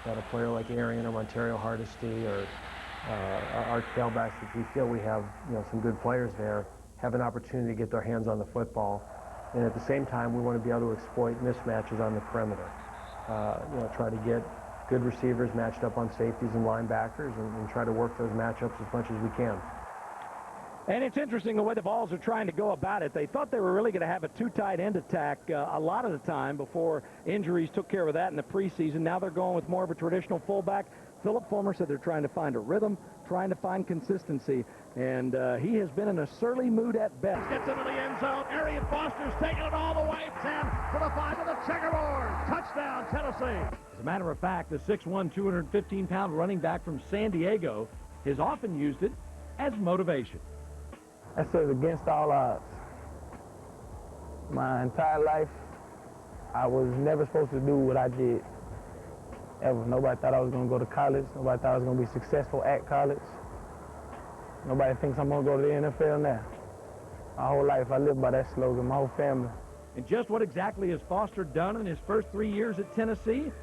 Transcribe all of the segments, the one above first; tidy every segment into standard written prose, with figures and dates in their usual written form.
that a player like Arian or Montario Hardesty or our tailbacks, which we feel we have some good players there, have an opportunity to get their hands on the football. And at the same time, we want to be able to exploit mismatches on the perimeter. Try to get good receivers matched up on safeties and linebackers and try to work those matchups as much as we can. And it's interesting the way the Vols are trying to go about it. They thought they were really going to have a two tight end attack a lot of the time before injuries took care of that in the preseason. Now they're going with more of a traditional fullback. Philip Fulmer said they're trying to find a rhythm, trying to find consistency, and he has been in a surly mood at best. Gets into the end zone. Arian Foster's taking it all the way. 10 to the 5 of the checkerboard. Touchdown, Tennessee. As a matter of fact, the 6'1", 215-pound running back from San Diego has often used it as motivation. I said against all odds. My entire life, I was never supposed to do what I did, ever. Nobody thought I was going to go to college. Nobody thought I was going to be successful at college. Nobody thinks I'm going to go to the NFL now. My whole life, I lived by that slogan, my whole family. And just what exactly has Foster done in his first 3 years at Tennessee?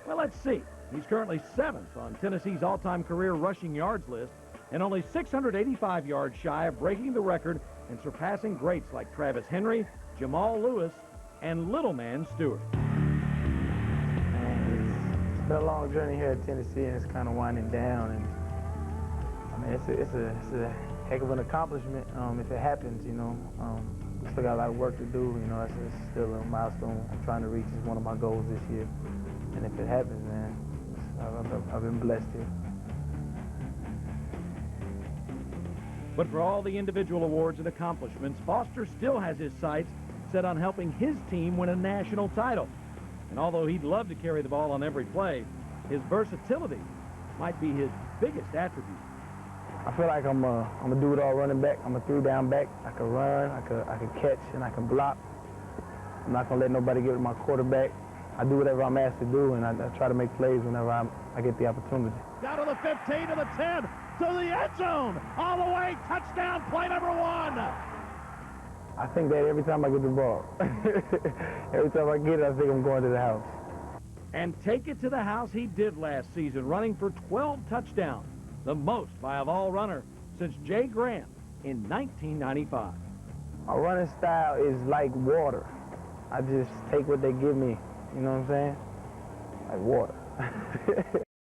Well, let's see. He's currently 7th on Tennessee's all-time career rushing yards list, and only 685 yards shy of breaking the record and surpassing greats like Travis Henry, Jamal Lewis, and Little Man Stewart. It's been a long journey here at Tennessee, and it's kind of winding down. And I mean, it's a heck of an accomplishment if it happens. We still got a lot of work to do. It's still a milestone I'm trying to reach. Is one of my goals this year. And if it happens, man, I've been blessed here. But for all the individual awards and accomplishments, Foster still has his sights set on helping his team win a national title. And although he'd love to carry the ball on every play, his versatility might be his biggest attribute. I feel like I'm a do-it-all running back. I'm a three-down back. I can run, I can catch, and I can block. I'm not going to let nobody get with my quarterback. I do whatever I'm asked to do, and I try to make plays whenever I get the opportunity. Down to the 15, to the 10, to the end zone, all the way, touchdown, play number 1. I think that every time I get the ball. Every time I get it, I think I'm going to the house. And take it to the house he did last season, running for 12 touchdowns, the most by a Vol runner since Jay Graham in 1995. My running style is like water. I just take what they give me, you know what I'm saying? Like water.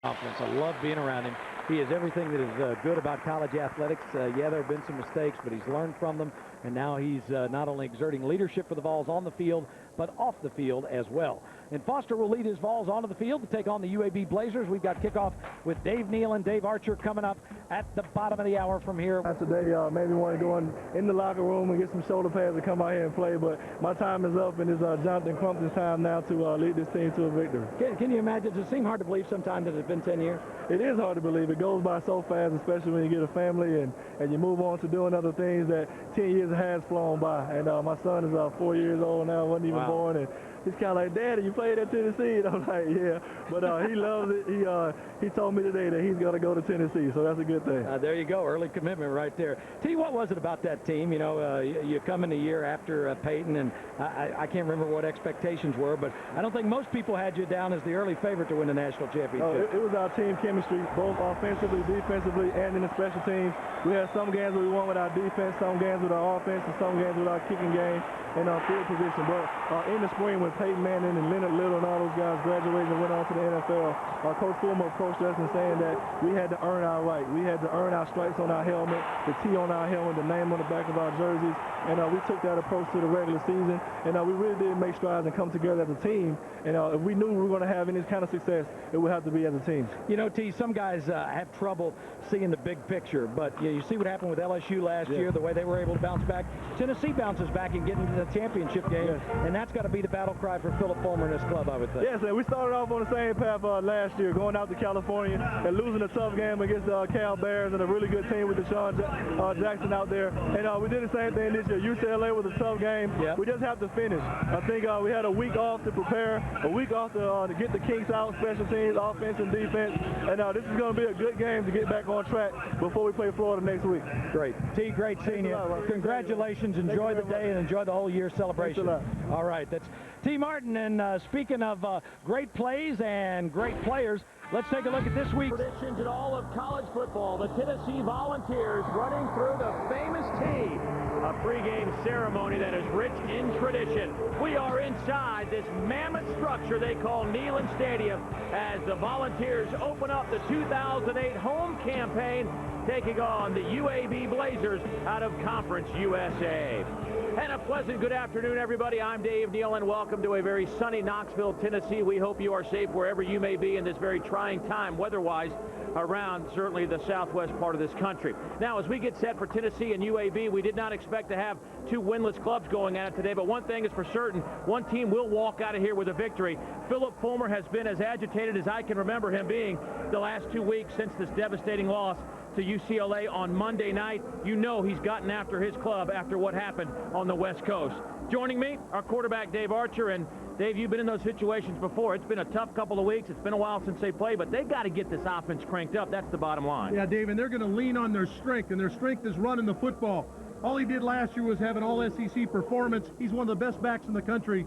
Confidence. I love being around him. He is everything that is good about college athletics. Yeah, there have been some mistakes, but he's learned from them, and now he's not only exerting leadership for the Vols on the field, but off the field as well. And Foster will lead his Vols onto the field to take on the UAB Blazers. We've got kickoff with Dave Neal and Dave Archer coming up at the bottom of the hour from here. Today made me want to go in the locker room and get some shoulder pads to come out here and play, but my time is up, and it's Jonathan Crumpton's time now to lead this team to a victory. Can you imagine? Does it seem hard to believe sometimes that it's been 10 years? It is hard to believe. It goes by so fast, especially when you get a family and you move on to doing other things that 10 years has flown by. And my son is 4 years old now, wasn't even born, and he's kind of like, Daddy, you played at Tennessee? And I'm like, yeah. But he loves it. He told me today that he's going to go to Tennessee, so that's a good thing. There you go. Early commitment right there. T, what was it about that team? You come in a year after Peyton, and I can't remember what expectations were, but I don't think most people had you down as the early favorite to win the national championship. It was our team chemistry, both offensively, defensively, and in the special teams. We had some games where we won with our defense, some games with our offense, and some games with our kicking game and our field position. But in the spring, when Peyton Manning and Leonard Little and all those guys graduated and went on to the NFL, Coach Fulmer approached us and saying that we had to earn our right. We had to earn our stripes on our helmet, the T on our helmet, the name on the back of our jerseys. And we took that approach to the regular season. And we really did make strides and come together as a team. And if we knew we were going to have any kind of success, it would have to be as a team. T, some guys have trouble seeing the big picture. But you see what happened with LSU last year, the way they were able to bounce back. Tennessee bounces back and get into the championship game. And that's got to be the battle cry for Philip Fulmer and his club, I would think. Yes, we started off on the same path last year, going out to California and losing a tough game against the Cal Bears and a really good team with Deshaun Jackson out there. And we did the same thing this year. UCLA was a tough game. Yep. We just have to finish. I think we had a week off to prepare, a week off to get the kinks out, special teams, offense and defense. And this is going to be a good game to get back on track before we play Florida next week. Great. T, great seeing you. Congratulations. Enjoy the day and enjoy the whole year celebration. All right. That's T. Martin, and speaking of great plays and great players, let's take a look at this week's Traditions in all of college football. The Tennessee Volunteers running through the famous T. A pregame ceremony that is rich in tradition. We are inside this mammoth structure they call Neyland Stadium as the Volunteers open up the 2008 home campaign, taking on the UAB Blazers out of Conference USA. And a pleasant good afternoon, everybody. I'm Dave Neal, and welcome to a very sunny Knoxville, Tennessee. We hope you are safe wherever you may be in this very trying time, weather-wise, around certainly the southwest part of this country. Now, as we get set for Tennessee and UAB, we did not expect to have two winless clubs going at it today, but one thing is for certain, one team will walk out of here with a victory. Philip Fulmer has been as agitated as I can remember him being the last 2 weeks since this devastating loss to UCLA on Monday night. You know he's gotten after his club after what happened on the West Coast. Joining me, our quarterback, Dave Archer. And Dave, you've been in those situations before. It's been a tough couple of weeks. It's been a while since they played, but they've got to get this offense cranked up. That's the bottom line. Yeah, Dave, and they're going to lean on their strength, and their strength is running the football. All he did last year was have an all-SEC performance. He's one of the best backs in the country.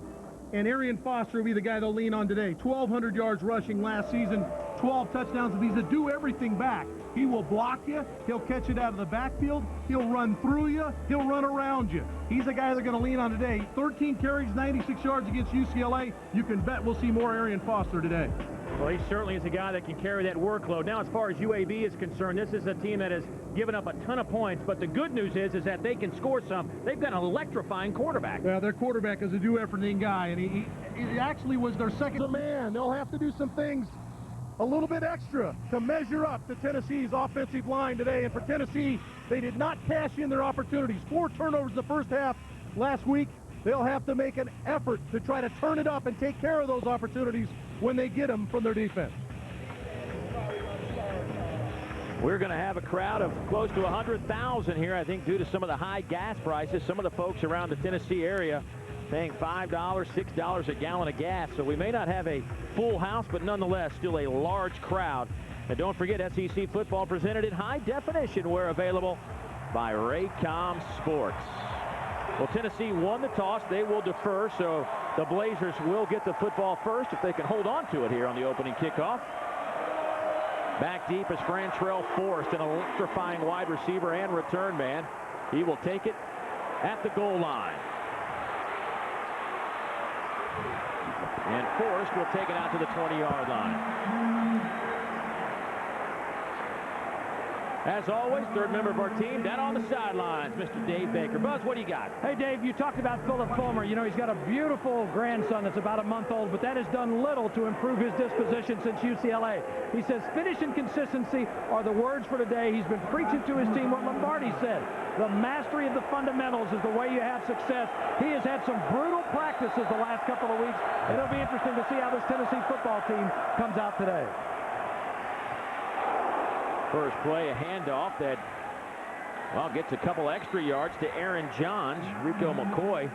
And Arian Foster will be the guy they'll lean on today. 1,200 yards rushing last season, 12 touchdowns, and he's a do everything back. He will block you. He'll catch it out of the backfield. He'll run through you. He'll run around you. He's the guy they're going to lean on today. 13 carries, 96 yards against UCLA. You can bet we'll see more Arian Foster today. Well, he certainly is a guy that can carry that workload. Now, as far as UAB is concerned, this is a team that has given up a ton of points, but the good news is that they can score some. They've got an electrifying quarterback. Well, their quarterback is a do-everything guy, and he actually was their second man. They'll have to do some things a little bit extra to measure up to Tennessee's offensive line today. And for Tennessee, they did not cash in their opportunities. 4 turnovers in the first half last week. They'll have to make an effort to try to turn it up and take care of those opportunities when they get them from their defense. We're going to have a crowd of close to 100,000 here, I think, due to some of the high gas prices. Some of the folks around the Tennessee area paying $5, $6 a gallon of gas. So we may not have a full house, but nonetheless, still a large crowd. And don't forget, SEC football presented in high definition, where available by Raycom Sports. Well, Tennessee won the toss. They will defer, so the Blazers will get the football first if they can hold on to it here on the opening kickoff. Back deep is Frantrell Forrest, an electrifying wide receiver and return man. He will take it at the goal line. And Forrest will take it out to the 20-yard line. As always, third member of our team, down on the sidelines, Mr. Dave Baker. Buzz, what do you got? Hey, Dave, you talked about Philip Fulmer. You know, he's got a beautiful grandson that's about a month old, but that has done little to improve his disposition since UCLA. He says finish and consistency are the words for today. He's been preaching to his team what Lombardi said. The mastery of the fundamentals is the way you have success. He has had some brutal practices the last couple of weeks. It'll be interesting to see how this Tennessee football team comes out today. First play, a handoff that, well, gets a couple extra yards to Aaron Johns. Rico McCoy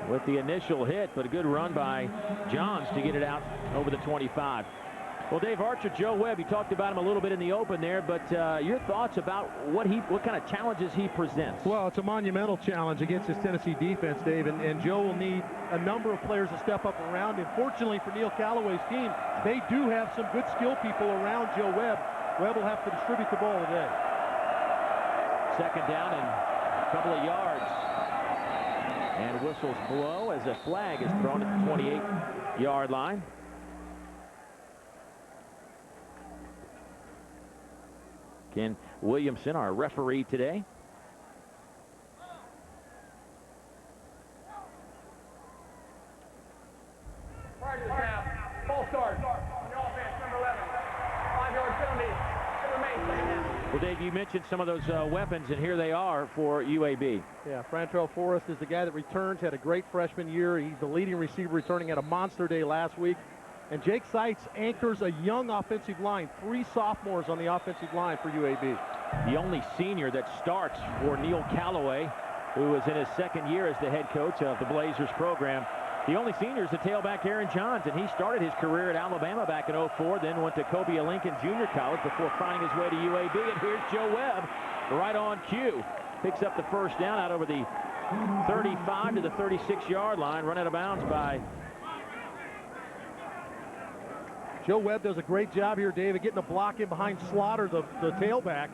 with the initial hit, but a good run by Johns to get it out over the 25. Well, Dave Archer, Joe Webb, you talked about him a little bit in the open there, but your thoughts about what kind of challenges he presents? Well, it's a monumental challenge against this Tennessee defense, Dave, and Joe will need a number of players to step up around him. Fortunately for Neil Callaway's team, they do have some good skill people around Joe Webb. Webb will have to distribute the ball today. Second down and a couple of yards. And whistles blow as a flag is thrown at the 28-yard line. Ken Williamson, our referee today. Full start. On the offense, number 11. 5-yard penalty. It remains second down. Well, Dave, you mentioned some of those weapons, and here they are for UAB. Yeah, Frantrell Forrest is the guy that returns, had a great freshman year. He's the leading receiver returning at a monster day last week. And Jake Seitz anchors a young offensive line, 3 sophomores on the offensive line for UAB. The only senior that starts for Neil Callaway, who is in his second year as the head coach of the Blazers program. The only senior is the tailback Aaron Johns, and he started his career at Alabama back in 04, then went to Cobia Lincoln Junior College before finding his way to UAB. And here's Joe Webb right on cue. Picks up the first down out over the 35 to the 36-yard line, run out of bounds by Joe Webb does a great job here, David, getting a block in behind Slaughter, the tailback,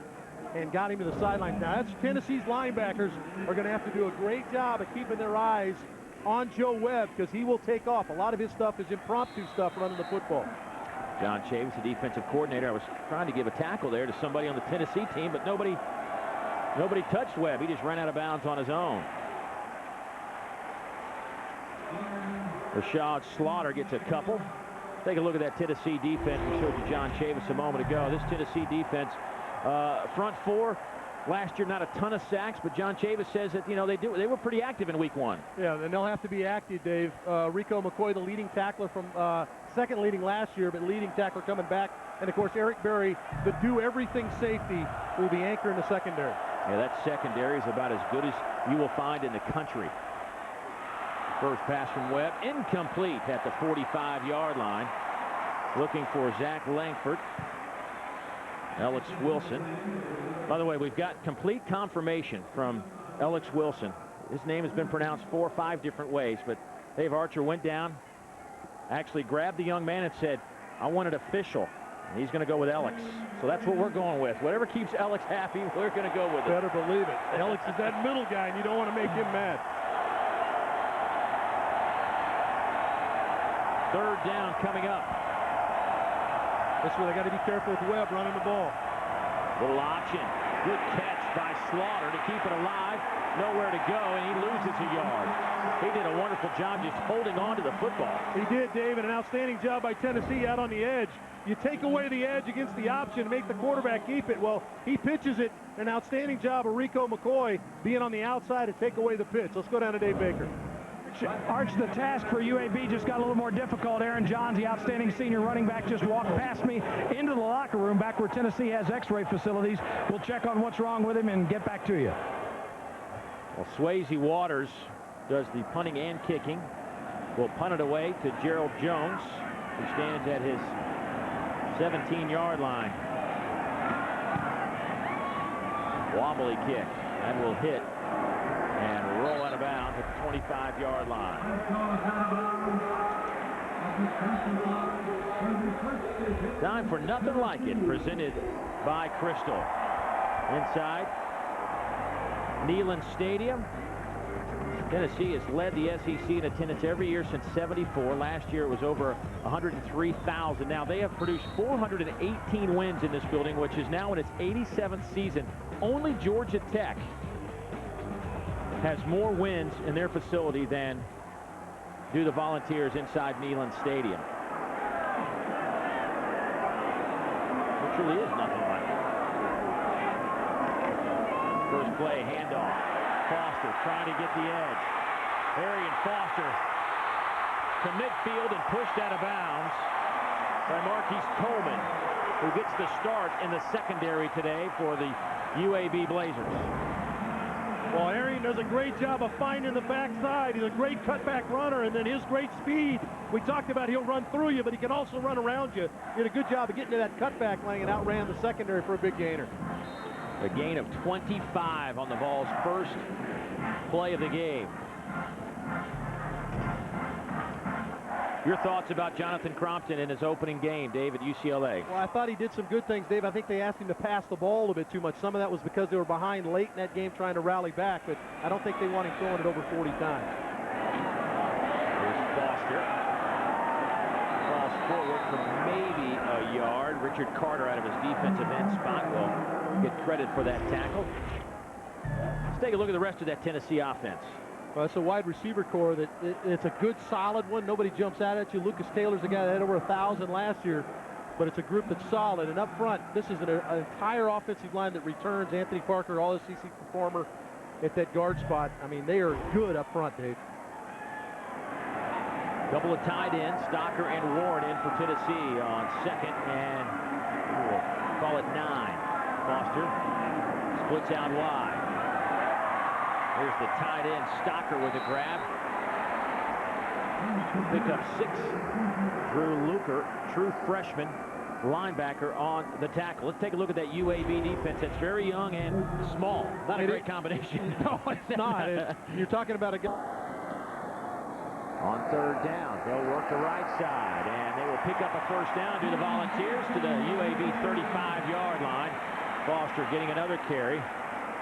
and got him to the sideline. Now, that's Tennessee's linebackers are going to have to do a great job of keeping their eyes on Joe Webb because he will take off. A lot of his stuff is impromptu stuff running the football. John Chavis, the defensive coordinator. I was trying to give a tackle there to somebody on the Tennessee team, but nobody touched Webb. He just ran out of bounds on his own. Rashad Slaughter gets a couple. Take a look at that Tennessee defense. We showed you John Chavis a moment ago. This Tennessee defense, front four, last year not a ton of sacks, but John Chavis says that, they were pretty active in week 1. Yeah, and they'll have to be active, Dave. Rico McCoy, the leading tackler from second leading last year, but leading tackler coming back. And, of course, Eric Berry, the do-everything safety, will be anchoring the secondary. Yeah, that secondary is about as good as you will find in the country. First pass from Webb, incomplete at the 45-yard line. Looking for Zach Langford. Alex Wilson. By the way, we've got complete confirmation from Alex Wilson. His name has been pronounced 4 or 5 different ways, but Dave Archer went down, actually grabbed the young man and said, I want it official. And he's going to go with Alex. So that's what we're going with. Whatever keeps Alex happy, we're going to go with it. Better believe it. Alex is that middle guy, and you don't want to make him mad. Third down coming up. That's where they got to be careful with Webb running the ball. Little option. Good catch by Slaughter to keep it alive. Nowhere to go, and he loses a yard. He did a wonderful job just holding on to the football. He did, David. An outstanding job by Tennessee out on the edge. You take away the edge against the option, make the quarterback keep it. Well, he pitches it. An outstanding job of Rico McCoy being on the outside to take away the pitch. Let's go down to Dave Baker. Arch, the task for UAB just got a little more difficult. Aaron Johns, the outstanding senior running back, just walked past me into the locker room back where Tennessee has x-ray facilities. We'll check on what's wrong with him and get back to you. Well, Swayze Waters does the punting and kicking. Will punt it away to Gerald Jones, who stands at his 17-yard line. Wobbly kick. That will hit and roll out of bounds at the 25-yard line. Time for Nothing Like It, presented by Crystal. Inside Neyland Stadium. Tennessee has led the SEC in attendance every year since '74. Last year it was over 103,000. Now they have produced 418 wins in this building, which is now in its 87th season. Only Georgia Tech has more wins in their facility than do the Volunteers inside Neyland Stadium. It truly is nothing like it. First play, handoff. Foster trying to get the edge. Arian Foster to midfield and pushed out of bounds by Marquise Coleman, who gets the start in the secondary today for the UAB Blazers. Well, Arian does a great job of finding the backside. He's a great cutback runner, and then his great speed. We talked about he'll run through you, but he can also run around you. He did a good job of getting to that cutback lane and outran the secondary for a big gainer. A gain of 25 on the Vols' first play of the game. Your thoughts about Jonathan Crompton in his opening game, Dave, at UCLA? Well, I thought he did some good things, Dave. I think they asked him to pass the ball a bit too much. Some of that was because they were behind late in that game trying to rally back, but I don't think they want him throwing it over 40 times. Here's Foster. Falls forward for maybe a yard. Richard Carter out of his defensive end spot will get credit for that tackle. Let's take a look at the rest of that Tennessee offense. Well, it's a wide receiver core that it's a good, solid one. Nobody jumps out at you. Lucas Taylor's a guy that had over 1,000 last year, but it's a group that's solid. And up front, this is an entire offensive line that returns. Anthony Parker, all-SEC performer at that guard spot. I mean, they are good up front, Dave. Couple of tight ends, Stocker and Warren in for Tennessee on second and we'll call it 9. Foster splits out wide. Here's the tight end, Stocker with a grab. Picked up 6. Drew Luker, true freshman linebacker on the tackle. Let's take a look at that UAB defense. That's very young and small. Not a great combination. No, it's not. You're talking about a guy. On third down, they'll work the right side, and they will pick up a first down to the Volunteers to the UAB 35-yard line. Foster getting another carry.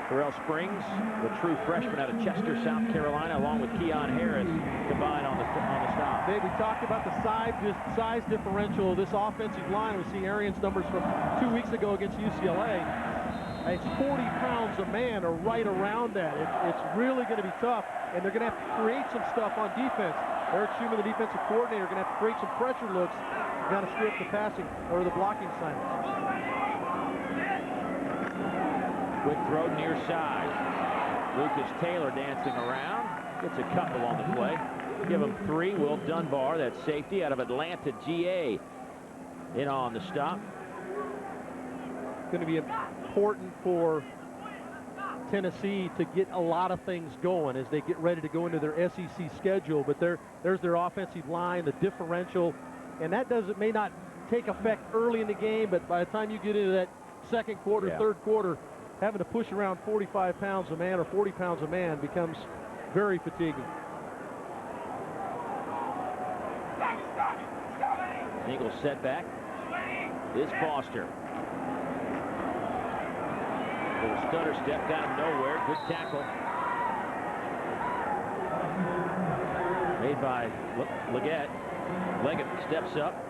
Terrell Springs, the true freshman out of Chester, South Carolina, along with Keon Harris, combined on the stop. Dave, we talked about the size differential of this offensive line. We see Arian's numbers from 2 weeks ago against UCLA. It's 40 pounds a man or right around that. It's really going to be tough, and they're going to have to create some stuff on defense. Eric Schumann, the defensive coordinator, going to have to create some pressure looks. Got to screw up the passing or the blocking assignments. Quick throw near side. Lucas Taylor dancing around. Gets a couple on the play. Give him 3. Will Dunbar, that safety out of Atlanta, GA, in on the stop. It's going to be important for Tennessee to get a lot of things going as they get ready to go into their SEC schedule. But there's their offensive line, the differential, and that may not take effect early in the game, but by the time you get into that second quarter, third quarter, having to push around 45 pounds a man or 40 pounds a man becomes very fatiguing. Eagle setback is Foster. Little stutter step down nowhere. Good tackle. Made by Leggett. Leggett steps up.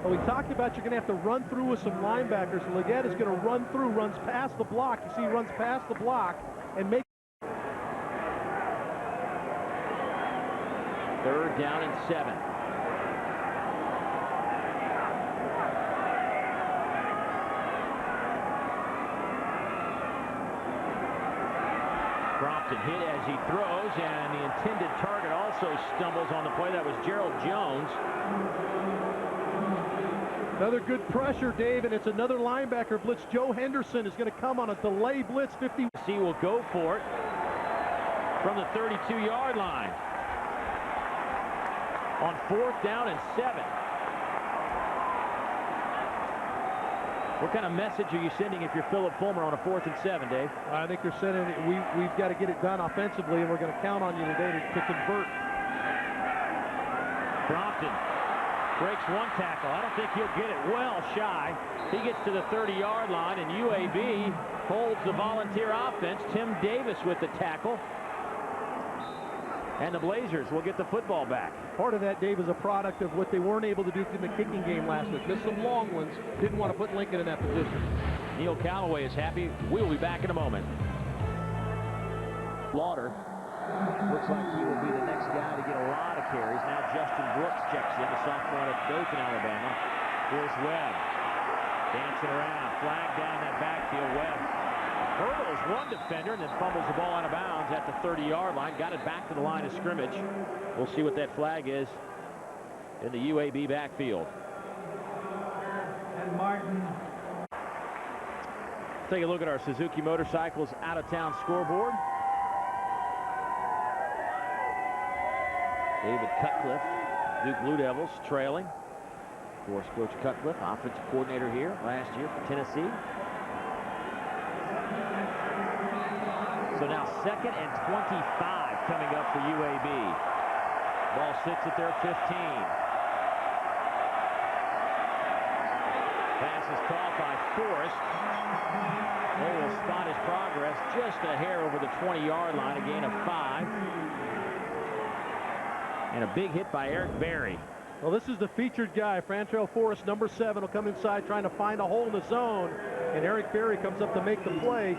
Well, we talked about you're going to have to run through with some linebackers. Leggett is going to run through, runs past the block. You see he runs past the block and make. Third down and 7. Crompton hit as he throws, and the intended target also stumbles on the play. That was Gerald Jones. Another good pressure, Dave, and it's another linebacker blitz. Joe Henderson is going to come on a delay blitz. 50. He will go for it from the 32-yard line on 4th down and 7. What kind of message are you sending if you're Philip Fulmer on a 4th and 7, Dave? I think they're sending it. We've got to get it done offensively, and we're going to count on you today to convert. Crompton breaks one tackle. I don't think he'll get it. Well shy. He gets to the 30-yard line, and UAB holds the Volunteer offense. Tim Davis with the tackle. And the Blazers will get the football back. Part of that, Dave, is a product of what they weren't able to do in the kicking game last week. Missed some long ones. Didn't want to put Lincoln in that position. Neil Callaway is happy. We'll be back in a moment. Lauder looks like he will be the next guy to get a lot of carries. Now Justin Brooks checks in, the sophomore at Dothan, Alabama. Here's Webb. Dancing around. Flag down that backfield. Webb hurdles one defender and then fumbles the ball out of bounds at the 30-yard line. Got it back to the line of scrimmage. We'll see what that flag is in the UAB backfield. And Martin. Take a look at our Suzuki Motorcycles out-of-town scoreboard. David Cutcliffe, Duke Blue Devils, trailing. Of course, Coach Cutcliffe, offensive coordinator here last year for Tennessee. So now 2nd and 25 coming up for UAB. Ball sits at their 15. Pass is caught by Forrest. They will spot his progress just a hair over the 20-yard line, a gain of 5. And a big hit by Eric Berry. Well, this is the featured guy. Frantrell Forrest, number 7, will come inside trying to find a hole in the zone. And Eric Berry comes up to make the play.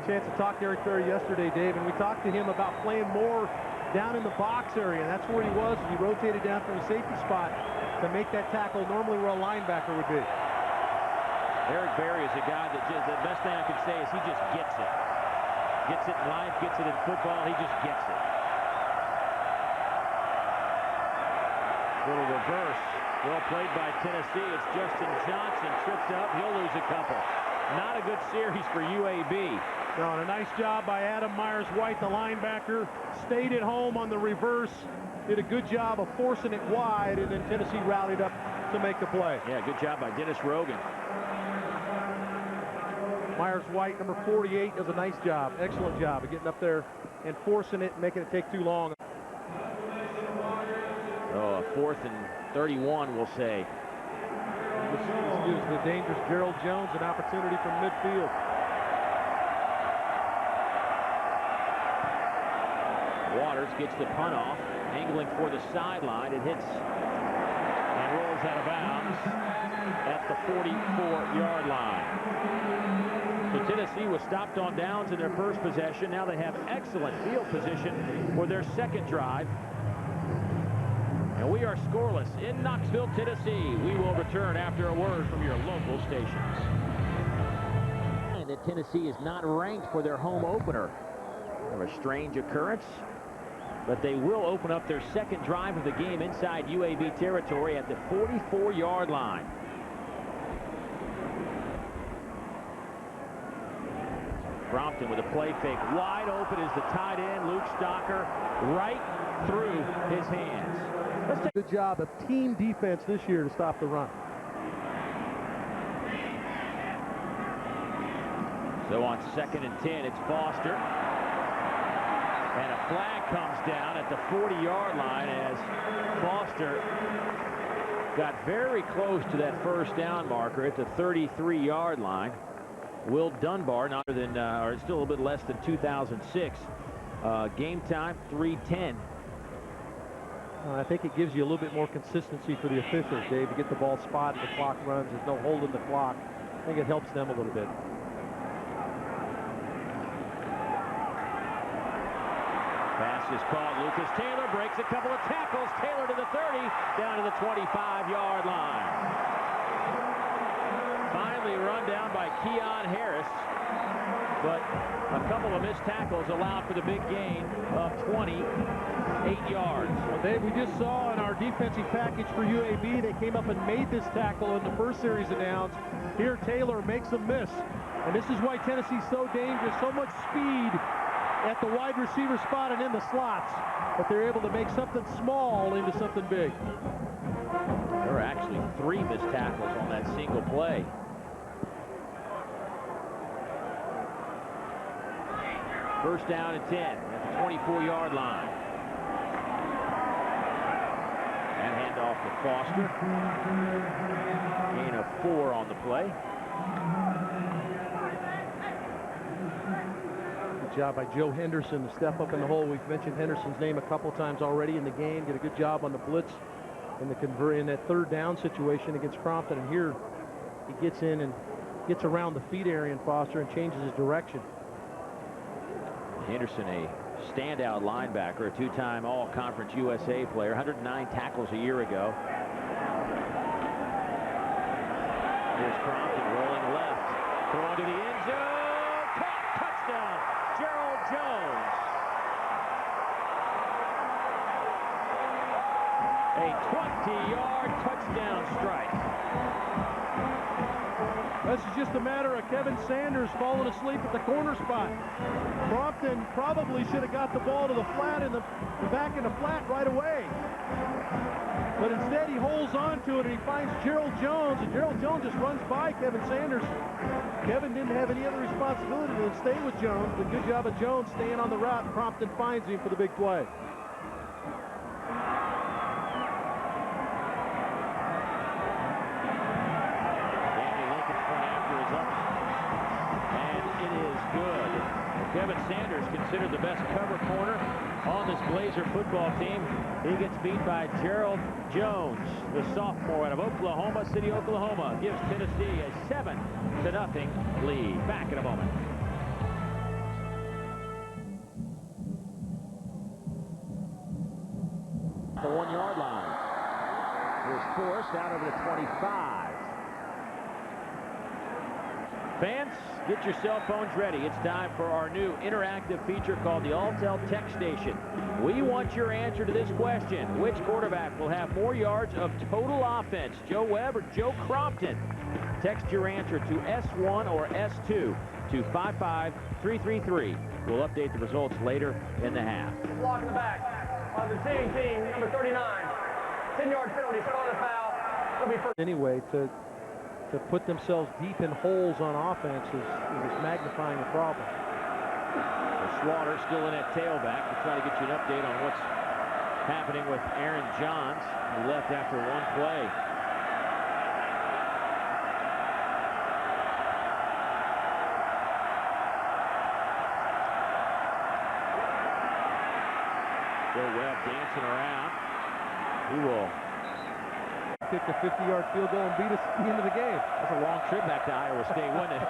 Chance to talk to Eric Berry yesterday, Dave, and we talked to him about playing more down in the box area, and that's where he was. He rotated down from the safety spot to make that tackle normally where a linebacker would be. Eric Berry is a guy that just, the best thing I can say is he just gets it. Gets it in life, gets it in football, he just gets it. Little reverse. Well played by Tennessee. It's Justin Johnson tripped up. He'll lose a couple. Not a good series for UAB. No, and a nice job by Adam Myers-White, the linebacker. Stayed at home on the reverse. Did a good job of forcing it wide, and then Tennessee rallied up to make the play. Yeah, good job by Dennis Rogan. Myers-White, number 48, does a nice job. Excellent job of getting up there and forcing it and making it take too long. Oh, 4th and 31, we'll say. This gives the dangerous Gerald Jones an opportunity from midfield. Waters gets the punt off, angling for the sideline. It hits and rolls out of bounds at the 44-yard line. So Tennessee was stopped on downs in their first possession. Now they have excellent field position for their second drive. And we are scoreless in Knoxville, Tennessee. We will return after a word from your local stations. And that Tennessee is not ranked for their home opener. Kind of a strange occurrence. But they will open up their second drive of the game inside UAB territory at the 44-yard line. Crompton with a play fake. Wide open is the tight end, Luke Stocker, right through his hands. Let's take the job of team defense this year to stop the run. So on 2nd and 10, it's Foster. And a flag comes down at the 40-yard line as Foster got very close to that first down marker at the 33-yard line. Will Dunbar, not than, or still a little bit less than 2006. Game time, 3:10. I think it gives you a little bit more consistency for the officials, Dave, to get the ball spotted, the clock runs, there's no holding the clock. I think it helps them a little bit. Pass is called. Lucas Taylor breaks a couple of tackles. Taylor to the 30, down to the 25-yard line. Finally run down by Keon Harris, but a couple of missed tackles allowed for the big gain of 28 yards. Well, Dave, we just saw in our defensive package for UAB, they came up and made this tackle in the first series of downs. Here, Taylor makes a miss. And this is why Tennessee's so dangerous, so much speed at the wide receiver spot and in the slots, but they're able to make something small into something big. There were actually 3 missed tackles on that single play. First down and 10 at the 24-yard line. And handoff to Foster. Gain of 4 on the play. Good job by Joe Henderson to step up in the hole. We've mentioned Henderson's name a couple times already in the game. Did a good job on the blitz in that third down situation against Crompton. And here he gets in and gets around the feet Arian Foster and changes his direction. Henderson, a standout linebacker, a 2-time All-Conference USA player, 109 tackles a year ago. Here's Crompton rolling left, throwing to the end zone, caught, touchdown, Gerald Jones. A 20-yard touchdown strike. This is just a matter of Kevin Sanders falling asleep at the corner spot. Crompton probably should have got the ball to the flat in the back in the flat right away. But instead he holds on to it and he finds Gerald Jones, and Gerald Jones just runs by Kevin Sanders. Kevin didn't have any other responsibility than to stay with Jones, but good job of Jones staying on the route, and Crompton finds him for the big play. Kevin Sanders considered the best cover corner on this Blazer football team. He gets beat by Gerald Jones, the sophomore out of Oklahoma City, Oklahoma. Gives Tennessee a 7-0 lead. Back in a moment. The 1-yard line. Here's Forrest out over the 25. Fans, get your cell phones ready. It's time for our new interactive feature called the Alltel Text Station. We want your answer to this question. Which quarterback will have more yards of total offense, Joe Webb or Joe Crompton? Text your answer to S1 or S2 to 55333. We'll update the results later in the half. Block in the back. On the receiving team, number 39. 10-yard penalty, put on a foul. It'll be first. Anyway, to put themselves deep in holes on offense is magnifying the problem. Slaughter still in at tailback. We'll try to get you an update on what's happening with Aaron Johns, who left after one play. Joe Webb dancing around. He will kick a 50-yard field goal and beat us at the end of the game. That's a long trip back to Iowa State, wasn't it?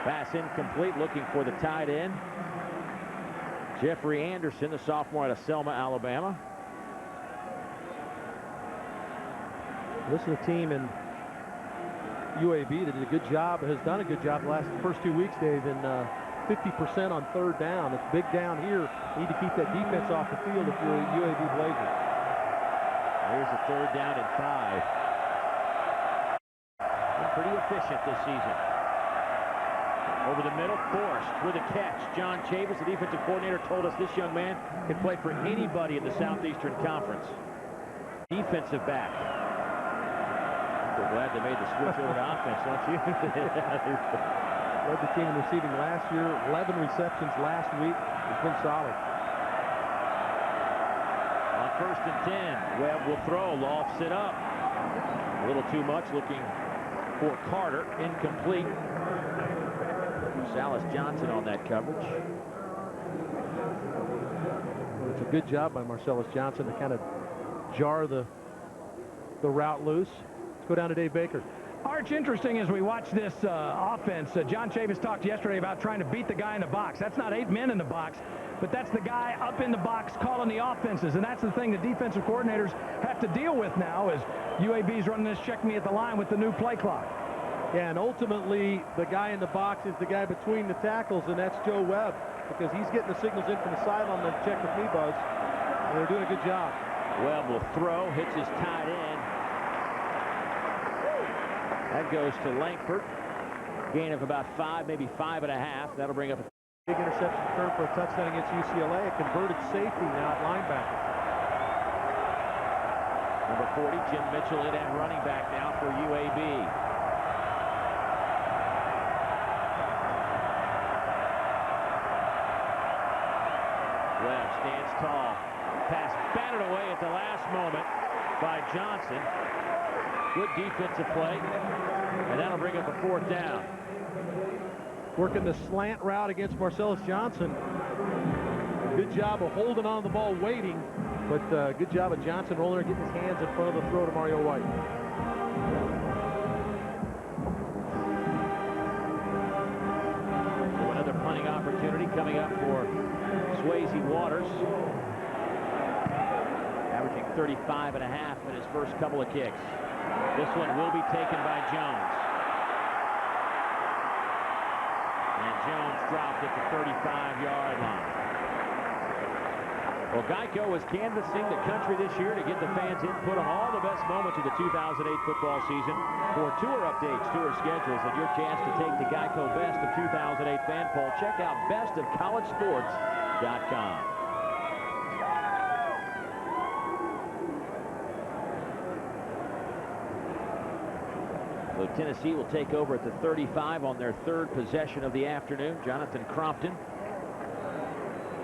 Pass incomplete, looking for the tight end. Jeffrey Anderson, the sophomore out of Selma, Alabama. This is a team in UAB that did a good job, has done a good job the first 2 weeks, Dave, in 50% on third down. It's big down here. You need to keep that defense off the field if you're a UAB Blazer. Here's a third down and 5. Been pretty efficient this season. Over the middle, Forrest with a catch. John Chavis, the defensive coordinator, told us this young man can play for anybody in the Southeastern Conference. Defensive back. We're glad they made the switch over to offense, don't you? Led the team in receiving last year, 11 receptions last week. It's been solid. On 1st and 10, Webb will throw. Lofts it up. A little too much, looking for Carter. Incomplete. Marcellus Johnson on that coverage. Well, it's a good job by Marcellus Johnson to kind of jar the route loose. Let's go down to Dave Baker. Arch, interesting as we watch this offense. John Chavis talked yesterday about trying to beat the guy in the box. That's not 8 men in the box, but that's the guy up in the box calling the offenses, and that's the thing the defensive coordinators have to deal with now as UAB's running this check me at the line with the new play clock. Yeah, and ultimately, the guy in the box is the guy between the tackles, and that's Joe Webb, because he's getting the signals in from the sideline to check with me, Buzz, and they're doing a good job. Webb will throw, hits his tight end. That goes to Langford. Gain of about 5, maybe 5.5. That'll bring up a big interception return for a touchdown against UCLA. A converted safety now at linebacker. Number 40, Jim Mitchell in at running back now for UAB. Webb stands tall. Pass batted away at the last moment by Johnson. Good defensive play, and that'll bring up a 4th down. Working the slant route against Marcellus Johnson. Good job of holding on the ball, waiting, but good job of Johnson rolling and getting his hands in front of the throw to Mario White. So another punting opportunity coming up for Swayze Waters. Averaging 35.5 in his first couple of kicks. This one will be taken by Jones. And Jones dropped at the 35-yard line. Well, Geico was canvassing the country this year to get the fans' input on all the best moments of the 2008 football season. For tour updates, tour schedules, and your chance to take the Geico Best of 2008 fan poll, check out bestofcollegesports.com. So Tennessee will take over at the 35 on their 3rd possession of the afternoon. Jonathan Crompton,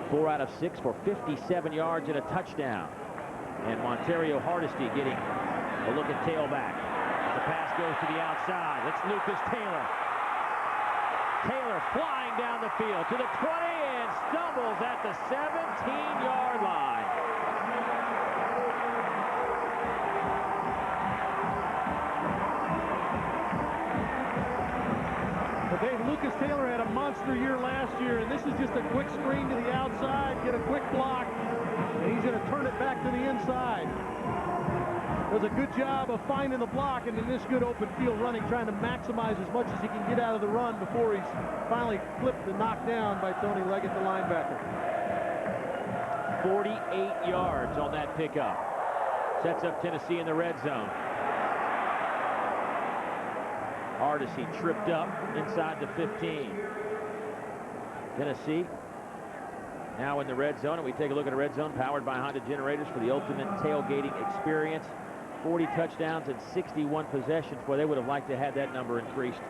4 out of 6 for 57 yards and a touchdown. And Montario Hardesty getting a look at tailback. The pass goes to the outside. It's Lucas Taylor. Taylor flying down the field to the 20 and stumbles at the 17-yard line. Dave, Lucas Taylor had a monster year last year, and this is just a quick screen to the outside, get a quick block, and he's going to turn it back to the inside. Does a good job of finding the block, and in this good open field running, trying to maximize as much as he can get out of the run before he's finally flipped and knocked down by Tony Leggett, the linebacker. 48 yards on that pickup. Sets up Tennessee in the red zone. Hardesty tripped up inside the 15. Tennessee now in the red zone, and we take a look at a red zone powered by Honda generators for the ultimate tailgating experience. 40 touchdowns and 61 possessions. Boy, they would have liked to have that number increased.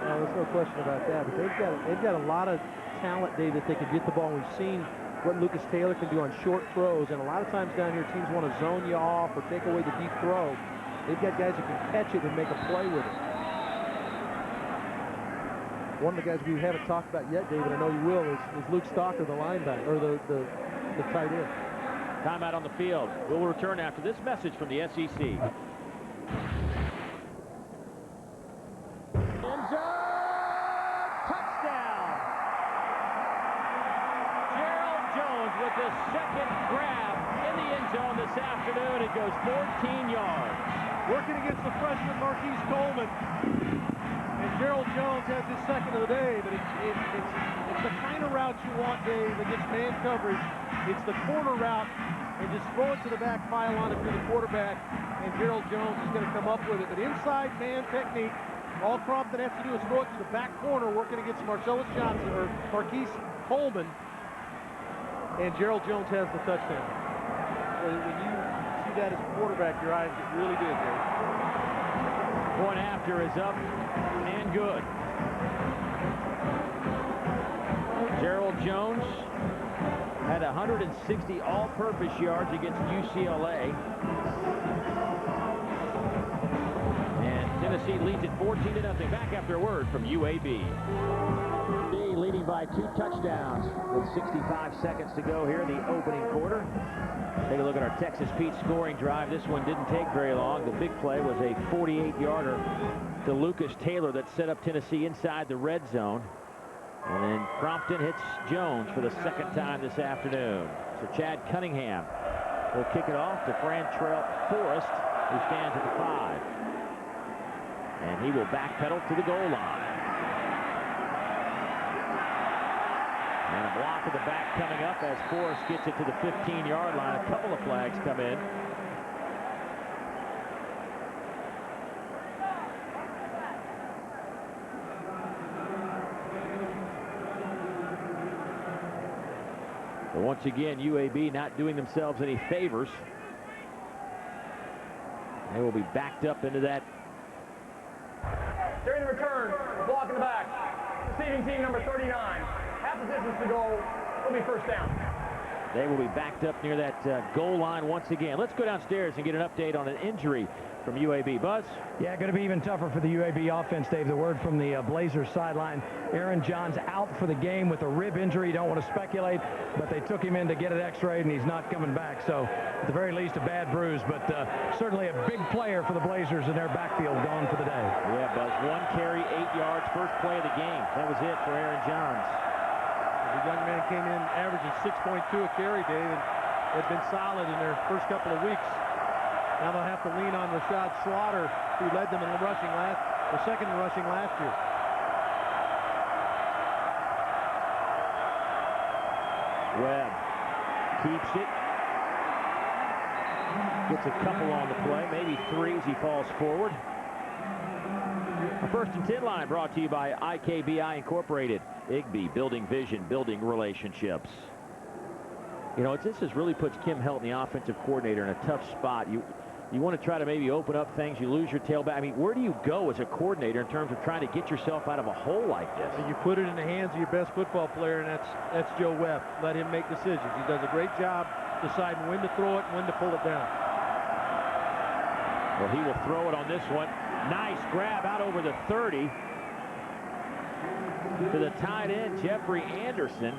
No, there's no question about that. But they've got a lot of talent, Dave, that they can get the ball. We've seen what Lucas Taylor can do on short throws, and a lot of times down here teams want to zone you off or take away the deep throw. They've got guys that can catch it and make a play with it. One of the guys we haven't talked about yet, David, I know you will, is Luke Stalker, the linebacker, or the tight end. Timeout on the field. We'll return after this message from the SEC. End zone, touchdown! Gerald Jones with the second grab in the end zone this afternoon. It goes 14 yards. Working against the freshman Marquise Coleman. And Gerald Jones has his second of the day, but it's the kind of route you want, Dave, against man coverage. It's the corner route, and just throw it to the back pylon if you're the quarterback, and Gerald Jones is going to come up with it. But inside man technique, all Crompton has to do is throw it to the back corner, working against Marcellus Johnson, or Marquise Coleman, and Gerald Jones has the touchdown. When you see that as a quarterback, your eyes get really big, Dave. Point after is up and good. Gerald Jones had 160 all-purpose yards against UCLA. And Tennessee leads it 14-0. Back after a word from UAB. Leading by 2 touchdowns with 65 seconds to go here in the opening quarter. Take a look at our Texas Pete scoring drive. This one didn't take very long. The big play was a 48-yarder to Lucas Taylor that set up Tennessee inside the red zone. And then Crompton hits Jones for the second time this afternoon. So Chad Cunningham will kick it off to Frantrell Forrest, who stands at the 5. And he will backpedal to the goal line. And a block at the back coming up as Forrest gets it to the 15-yard line. A couple of flags come in. But once again, UAB not doing themselves any favors. They will be backed up into that. During the return, block in the back. Receiving team number 39. Half the distance to go. Will be first down. They will be backed up near that goal line once again. Let's go downstairs and get an update on an injury from UAB. Buzz? Yeah, going to be even tougher for the UAB offense, Dave. The word from the Blazers sideline. Aaron Johns out for the game with a rib injury. Don't want to speculate, but they took him in to get it x-rayed, and he's not coming back. So, at the very least, a bad bruise, but certainly a big player for the Blazers in their backfield gone for the day. Yeah, Buzz. 1 carry, 8 yards, first play of the game. That was it for Aaron Johns. The young man came in averaging 6.2 a carry, Dave, and had been solid in their first couple of weeks. Now they'll have to lean on Rashad Slaughter, who led them in rushing second in rushing last year. Webb keeps it. Gets a couple on the play, maybe 3 as he falls forward. A 1st and 10 line brought to you by IKBI Incorporated. Igby, building vision, building relationships. You know, this has really puts Kim Helton, the offensive coordinator, in a tough spot. You want to try to maybe open up things. You lose your tailback. I mean, where do you go as a coordinator in terms of trying to get yourself out of a hole like this? And you put it in the hands of your best football player, and that's Joe Webb. Let him make decisions. He does a great job deciding when to throw it and when to pull it down. Well, he will throw it on this one. Nice grab out over the 30 to the tight end, Jeffrey Anderson.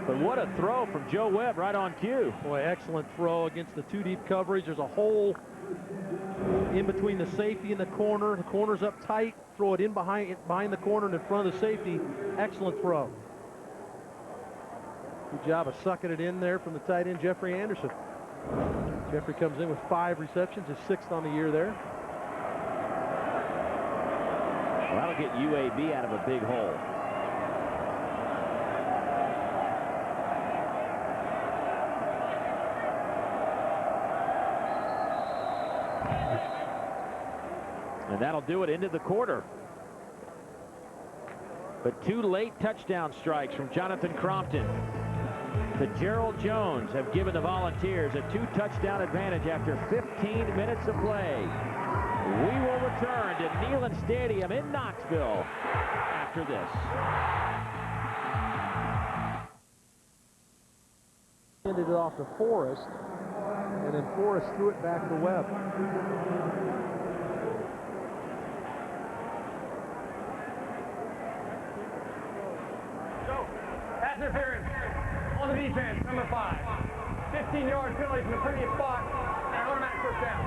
But what a throw from Joe Webb right on cue. Boy, excellent throw against the 2 deep coverage. There's a hole in between the safety and the corner. The corner's up tight. Throw it in behind the corner and in front of the safety. Excellent throw. Good job of sucking it in there from the tight end, Jeffrey Anderson. Jeffrey comes in with 5 receptions, his 6th on the year there. Well, that'll get UAB out of a big hole. And that'll do it into the quarter. But 2 late touchdown strikes from Jonathan Crompton to Gerald Jones have given the Volunteers a 2-touchdown advantage after 15 minutes of play. We will return to Neyland Stadium in Knoxville after this. Handed it off to Forrest, and then Forrest threw it back to Webb. defense, number 5. 15-yard penalty from the previous spot, and an automatic first down.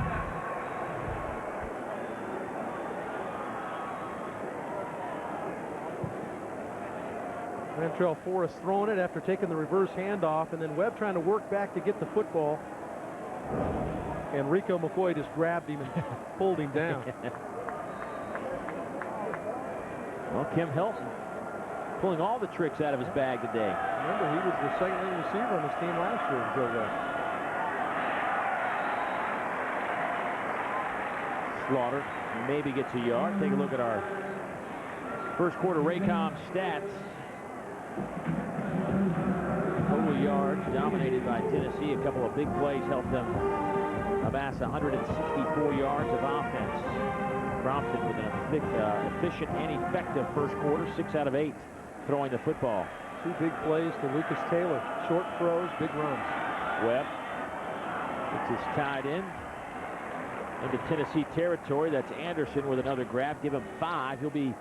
Mantrell Forrest throwing it after taking the reverse handoff, and then Webb trying to work back to get the football. And Rico McCoy just grabbed him and pulled him down. Well, Kim Helton pulling all the tricks out of his bag today. Remember, he was the second-leading receiver on this team last year, Joe Webb. Slaughter maybe gets a yard. Take a look at our first quarter Raycom stats. Total yards dominated by Tennessee. A couple of big plays helped them amass 164 yards of offense. Brompton with an efficient and effective first quarter, 6 out of 8 throwing the football. 2 big plays to Lucas Taylor. Short throws, big runs. Webb gets his tied in into Tennessee territory. That's Anderson with another grab. Give him 5. He'll be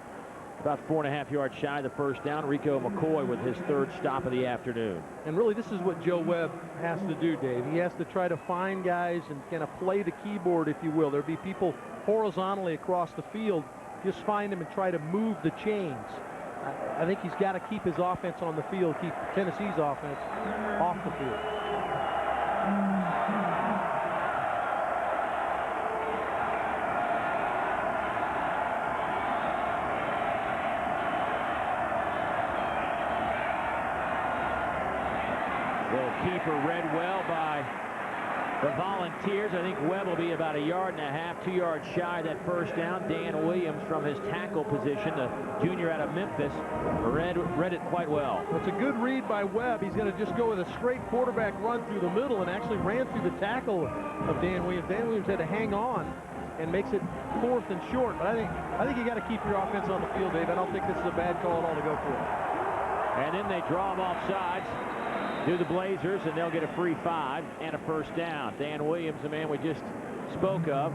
about 4.5 yards shy of the first down. Rico McCoy with his 3rd stop of the afternoon. And really, this is what Joe Webb has to do, Dave. He has to try to find guys and kind of play the keyboard, if you will. There'll be people horizontally across the field. Just find them and try to move the chains. I think he's got to keep his offense on the field, keep Tennessee's offense off the field. Keeper read well by the Volunteers. I think Webb will be about 1.5 yards, 2 yards shy of that first down. Dan Williams from his tackle position, the junior out of Memphis, read it quite well. It's a good read by Webb. He's going to just go with a straight quarterback run through the middle and actually ran through the tackle of Dan Williams. Dan Williams had to hang on and makes it 4th and short. But I think you got to keep your offense on the field, Dave. I don't think this is a bad call at all to go for it. And then they draw him off sides to the Blazers, and they'll get a free 5 and a first down. Dan Williams, the man we just spoke of.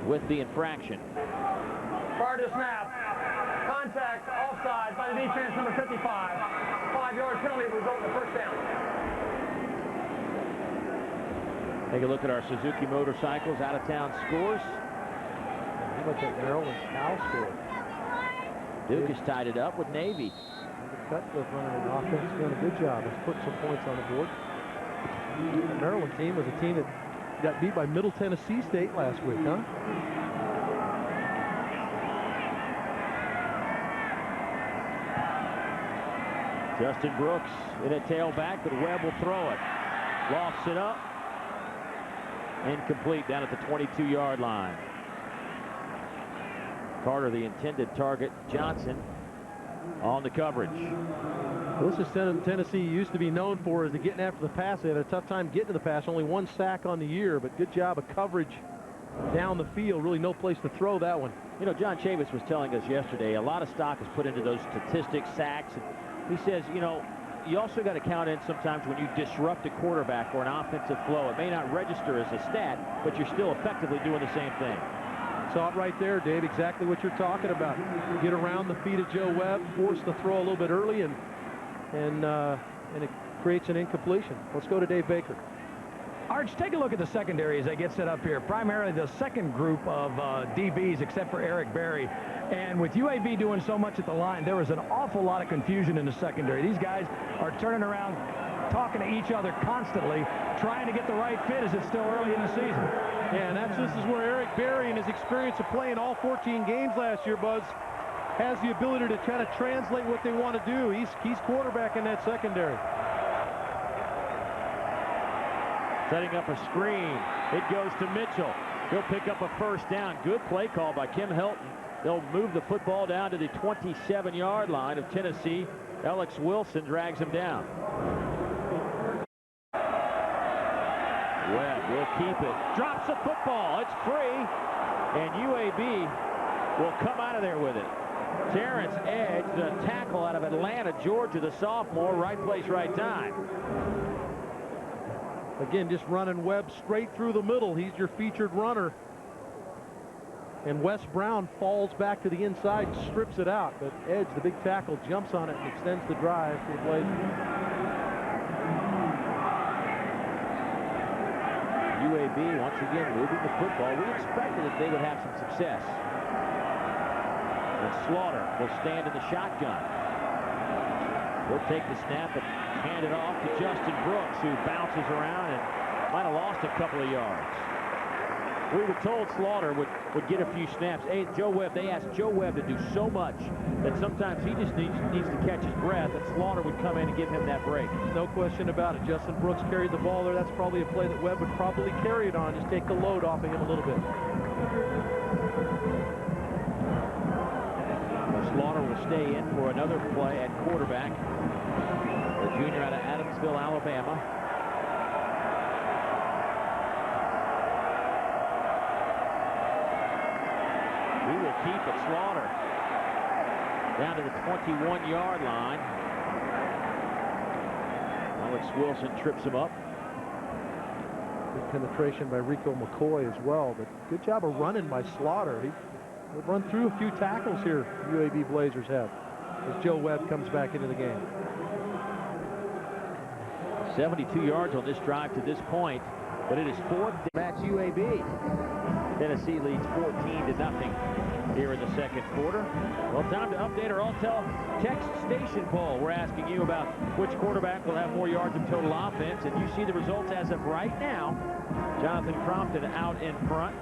With the infraction. Prior to snap, contact offside by the defense, number 55. 5-yard penalty will result in the first down. Take a look at our Suzuki Motorcycles out-of-town scores. How about that Maryland Cow score? Duke has tied it up with Navy. Cutcliffe running an offense, doing a good job. Has put some points on the board. The Maryland team was a team that got beat by Middle Tennessee State last week, huh? Justin Brooks in a tailback, but Webb will throw it. Lofts it up. Incomplete down at the 22-yard line. Carter, the intended target. Johnson on the coverage. Well, this is Tennessee used to be known for, is to getting after the pass. They had a tough time getting to the pass. Only 1 sack on the year, but good job of coverage down the field. Really no place to throw that one. You know, John Chavis was telling us yesterday, a lot of stock is put into those statistics, sacks. And he says, you know, you also got to count in sometimes when you disrupt a quarterback or an offensive flow. It may not register as a stat, but you're still effectively doing the same thing. Saw it right there, Dave, exactly what you're talking about. Get around the feet of Joe Webb, force the throw a little bit early, and it creates an incompletion. Let's go to Dave Baker. Arch, take a look at the secondary as they get set up here. Primarily the second group of DBs, except for Eric Berry. And with UAB doing so much at the line, there was an awful lot of confusion in the secondary. These guys are turning around, talking to each other constantly, trying to get the right fit as it's still early in the season. Yeah, and this is where Eric Berry and his experience of playing all 14 games last year, Buzz, has the ability to try to translate what they want to do. He's quarterback in that secondary. Setting up a screen. It goes to Mitchell. He'll pick up a first down. Good play call by Kim Helton. They'll move the football down to the 27-yard line of Tennessee. Alex Wilson drags him down. Webb will keep it. Drops the football. It's free. And UAB will come out of there with it. Terrence Edge, the tackle out of Atlanta, Georgia, the sophomore. Right place, right time. Again, just running Webb straight through the middle. He's your featured runner. and Wes Brown falls back to the inside and strips it out. But Edge, the big tackle, jumps on it and extends the drive for the Blazers. UAB once again moving the football. We expected that they would have some success. And Slaughter will stand in the shotgun. He'll take the snap and hand it off to Justin Brooks, who bounces around and might have lost a couple of yards. We were told Slaughter would get a few snaps. Hey, Joe Webb, they asked Joe Webb to do so much that sometimes he just needs to catch his breath, and Slaughter would come in and give him that break. No question about it. Justin Brooks carried the ball there. That's probably a play that Webb would probably carry it on, just take the load off of him a little bit. Slaughter will stay in for another play at quarterback. The junior out of Adamsville, Alabama. He will keep it. Slaughter down to the 21-yard line. Alex Wilson trips him up. Good penetration by Rico McCoy as well, but good job of running by Slaughter. They've run through a few tackles here, UAB Blazers have, as Joe Webb comes back into the game. 72 yards on this drive to this point, but it is fourth. That's UAB. Tennessee leads 14-0 here in the second quarter. Well, time to update our Alltel text station poll. We're asking you about which quarterback will have more yards of total offense, and you see the results as of right now. Jonathan Crompton out in front.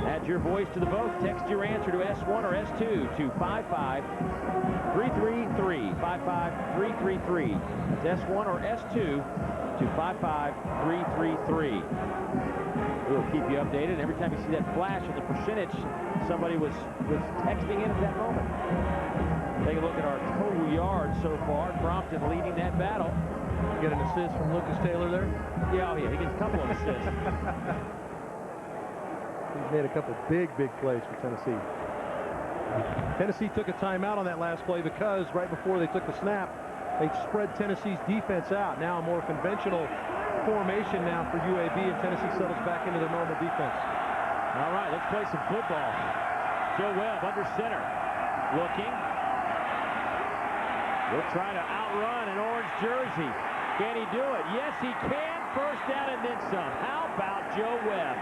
Add your voice to the vote. Text your answer to S1 or S2 to 55333. 55333. That's S1 or S2 to 55333. We'll keep you updated. Every time you see that flash on the percentage, somebody was texting in at that moment. Take a look at our total yards so far. Crompton leading that battle. Get an assist from Lucas Taylor there? Yeah, he gets a couple of assists. He's made a couple big plays for Tennessee. Tennessee took a timeout on that last play because right before they took the snap, they spread Tennessee's defense out. Now a more conventional formation now for UAB, and Tennessee settles back into the normal defense. All right, let's play some football. Joe Webb under center. Looking. We'll try to outrun an orange jersey. Can he do it? Yes, he can. First down and then some. How about Joe Webb?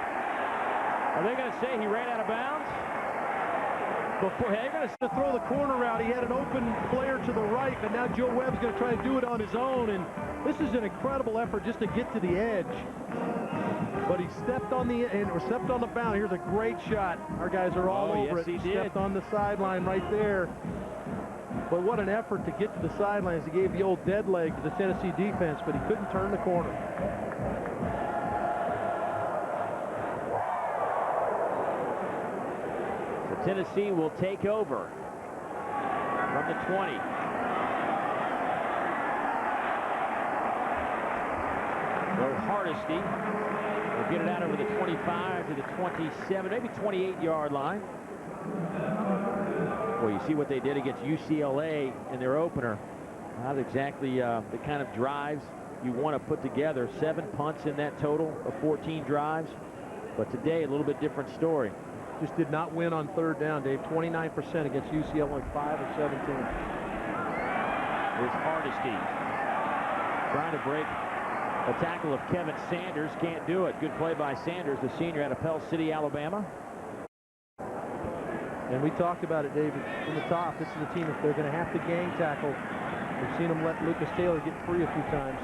Are they going to say he ran out of bounds? They're going to throw the corner route. He had an open player to the right, but now Joe Webb's going to try to do it on his own, and this is an incredible effort just to get to the edge. But he stepped on the bound. Here's a great shot. Our guys are all over it. He stepped on the sideline right there. But what an effort to get to the sidelines. He gave the old dead leg to the Tennessee defense, but he couldn't turn the corner. So Tennessee will take over from the 20. So Hardesty will get it out over the 25 to the 27, maybe 28-yard line. Well, you see what they did against UCLA in their opener. Not exactly the kind of drives you want to put together. 7 punts in that total of 14 drives. But today, a little bit different story. Just did not win on third down, Dave. 29% against UCLA, 5 of 17. Here's Hardesty trying to break a tackle of Kevin Sanders. Can't do it. Good play by Sanders, the senior out of Pell City, Alabama. And we talked about it, David, from the top. This is a team, if they're going to have to gang tackle, we've seen them let Lucas Taylor get free a few times.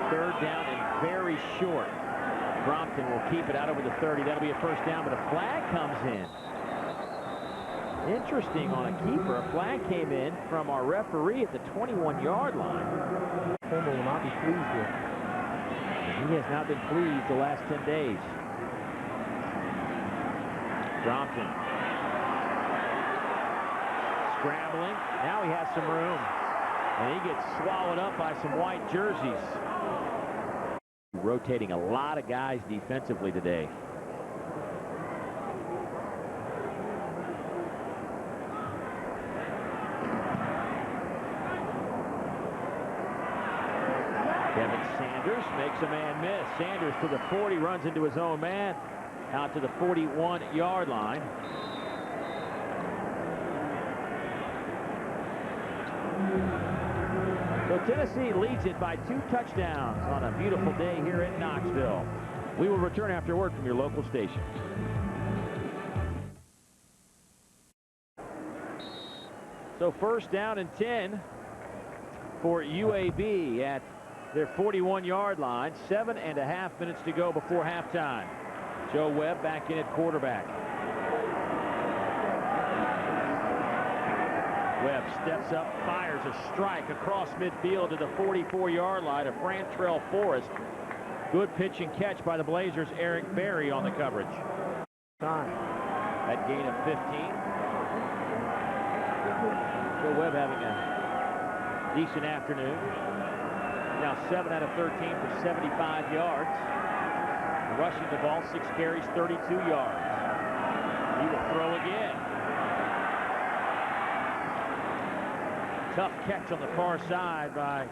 Third down and very short. Crompton will keep it out over the 30. That'll be a first down, but a flag comes in. Interesting on a keeper. A flag came in from our referee at the 21-yard line. Homer will not be pleased with. He has not been pleased the last 10 days. Crompton scrambling. Now he has some room. And he gets swallowed up by some white jerseys. Rotating a lot of guys defensively today. Kevin Sanders makes a man miss. Sanders to the 40, runs into his own man, out to the 41-yard line. So Tennessee leads it by 2 touchdowns on a beautiful day here in Knoxville. We will return after word from your local station. So first down and 10 for UAB at their 41-yard line. 7.5 minutes to go before halftime. Joe Webb back in at quarterback. Webb steps up, fires a strike across midfield to the 44-yard line of Frantrell Forrest. Good pitch and catch by the Blazers' Eric Berry on the coverage. Time. That gain of 15. Joe Webb having a decent afternoon. Now 7 out of 13 for 75 yards. Rushing the ball, 6 carries, 32 yards. He will throw again. Tough catch on the far side by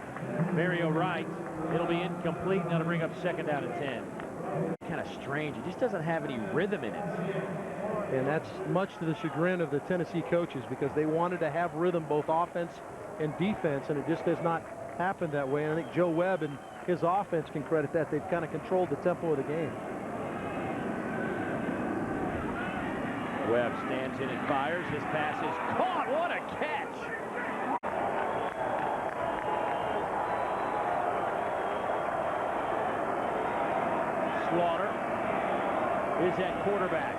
Mario Wright. It'll be incomplete, and that'll bring up 2nd down and 10. Kind of strange. It just doesn't have any rhythm in it. And that's much to the chagrin of the Tennessee coaches, because they wanted to have rhythm both offense and defense, and it just has not happened that way. And I think Joe Webb and his offense can credit that. They've kind of controlled the tempo of the game. Webb stands in and fires. His pass is caught. What a catch! Slaughter is at quarterback.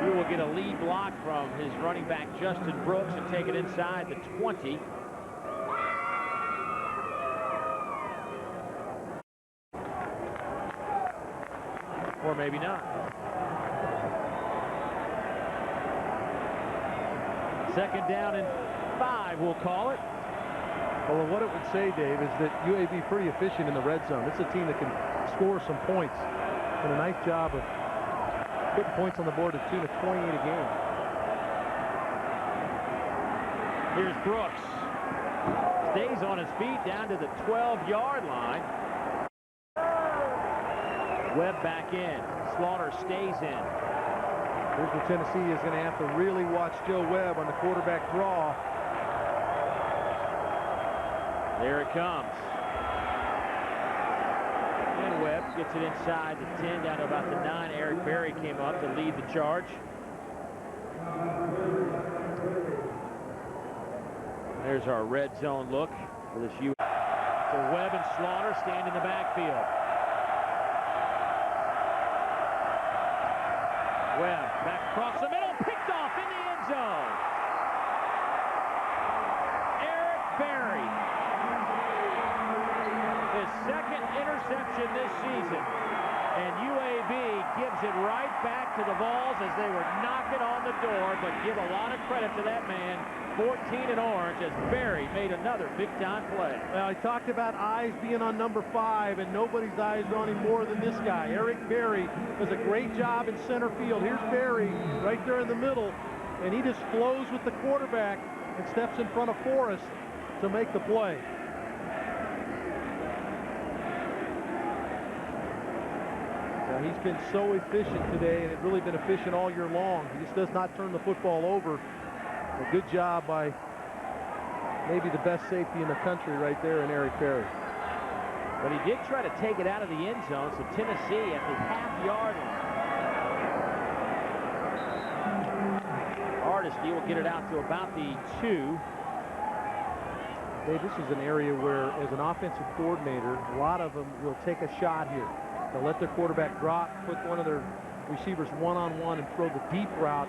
He will get a lead block from his running back Justin Brooks and take it inside the 20. Or maybe not. 2nd down and 5, we'll call it. Well, what it would say, Dave, is that UAB pretty efficient in the red zone. It's a team that can score some points. And a nice job of putting points on the board at 2 to 28 a game. Here's Brooks. Stays on his feet down to the 12-yard line. Webb back in. Slaughter stays in. Here's where Tennessee is going to have to really watch Joe Webb on the quarterback draw. There it comes. And Webb gets it inside the 10, down to about the 9. Eric Berry came up to lead the charge. There's our red zone look for this U. So Webb and Slaughter stand in the backfield. Webb back across the middle, picked off in the end zone. Eric Berry. His 2nd interception this season. And UAB gives it right back to the Vols as they were knocking on the door, but give a lot of credit to that man, 14 in orange, as Berry made another big-time play. Well, I talked about eyes being on number 5, and nobody's eyes are on him more than this guy. Eric Berry does a great job in center field. Here's Berry right there in the middle, and he just flows with the quarterback and steps in front of Forrest to make the play. He's been so efficient today, and it's really been efficient all year long. He just does not turn the football over. A good job by maybe the best safety in the country right there in Eric Berry. But he did try to take it out of the end zone, so Tennessee at the half-yard line. Hardesty will get it out to about the 2. Dave, this is an area where, as an offensive coordinator, a lot of them will take a shot here. They'll let their quarterback drop, put one of their receivers one-on-one, and throw the deep route.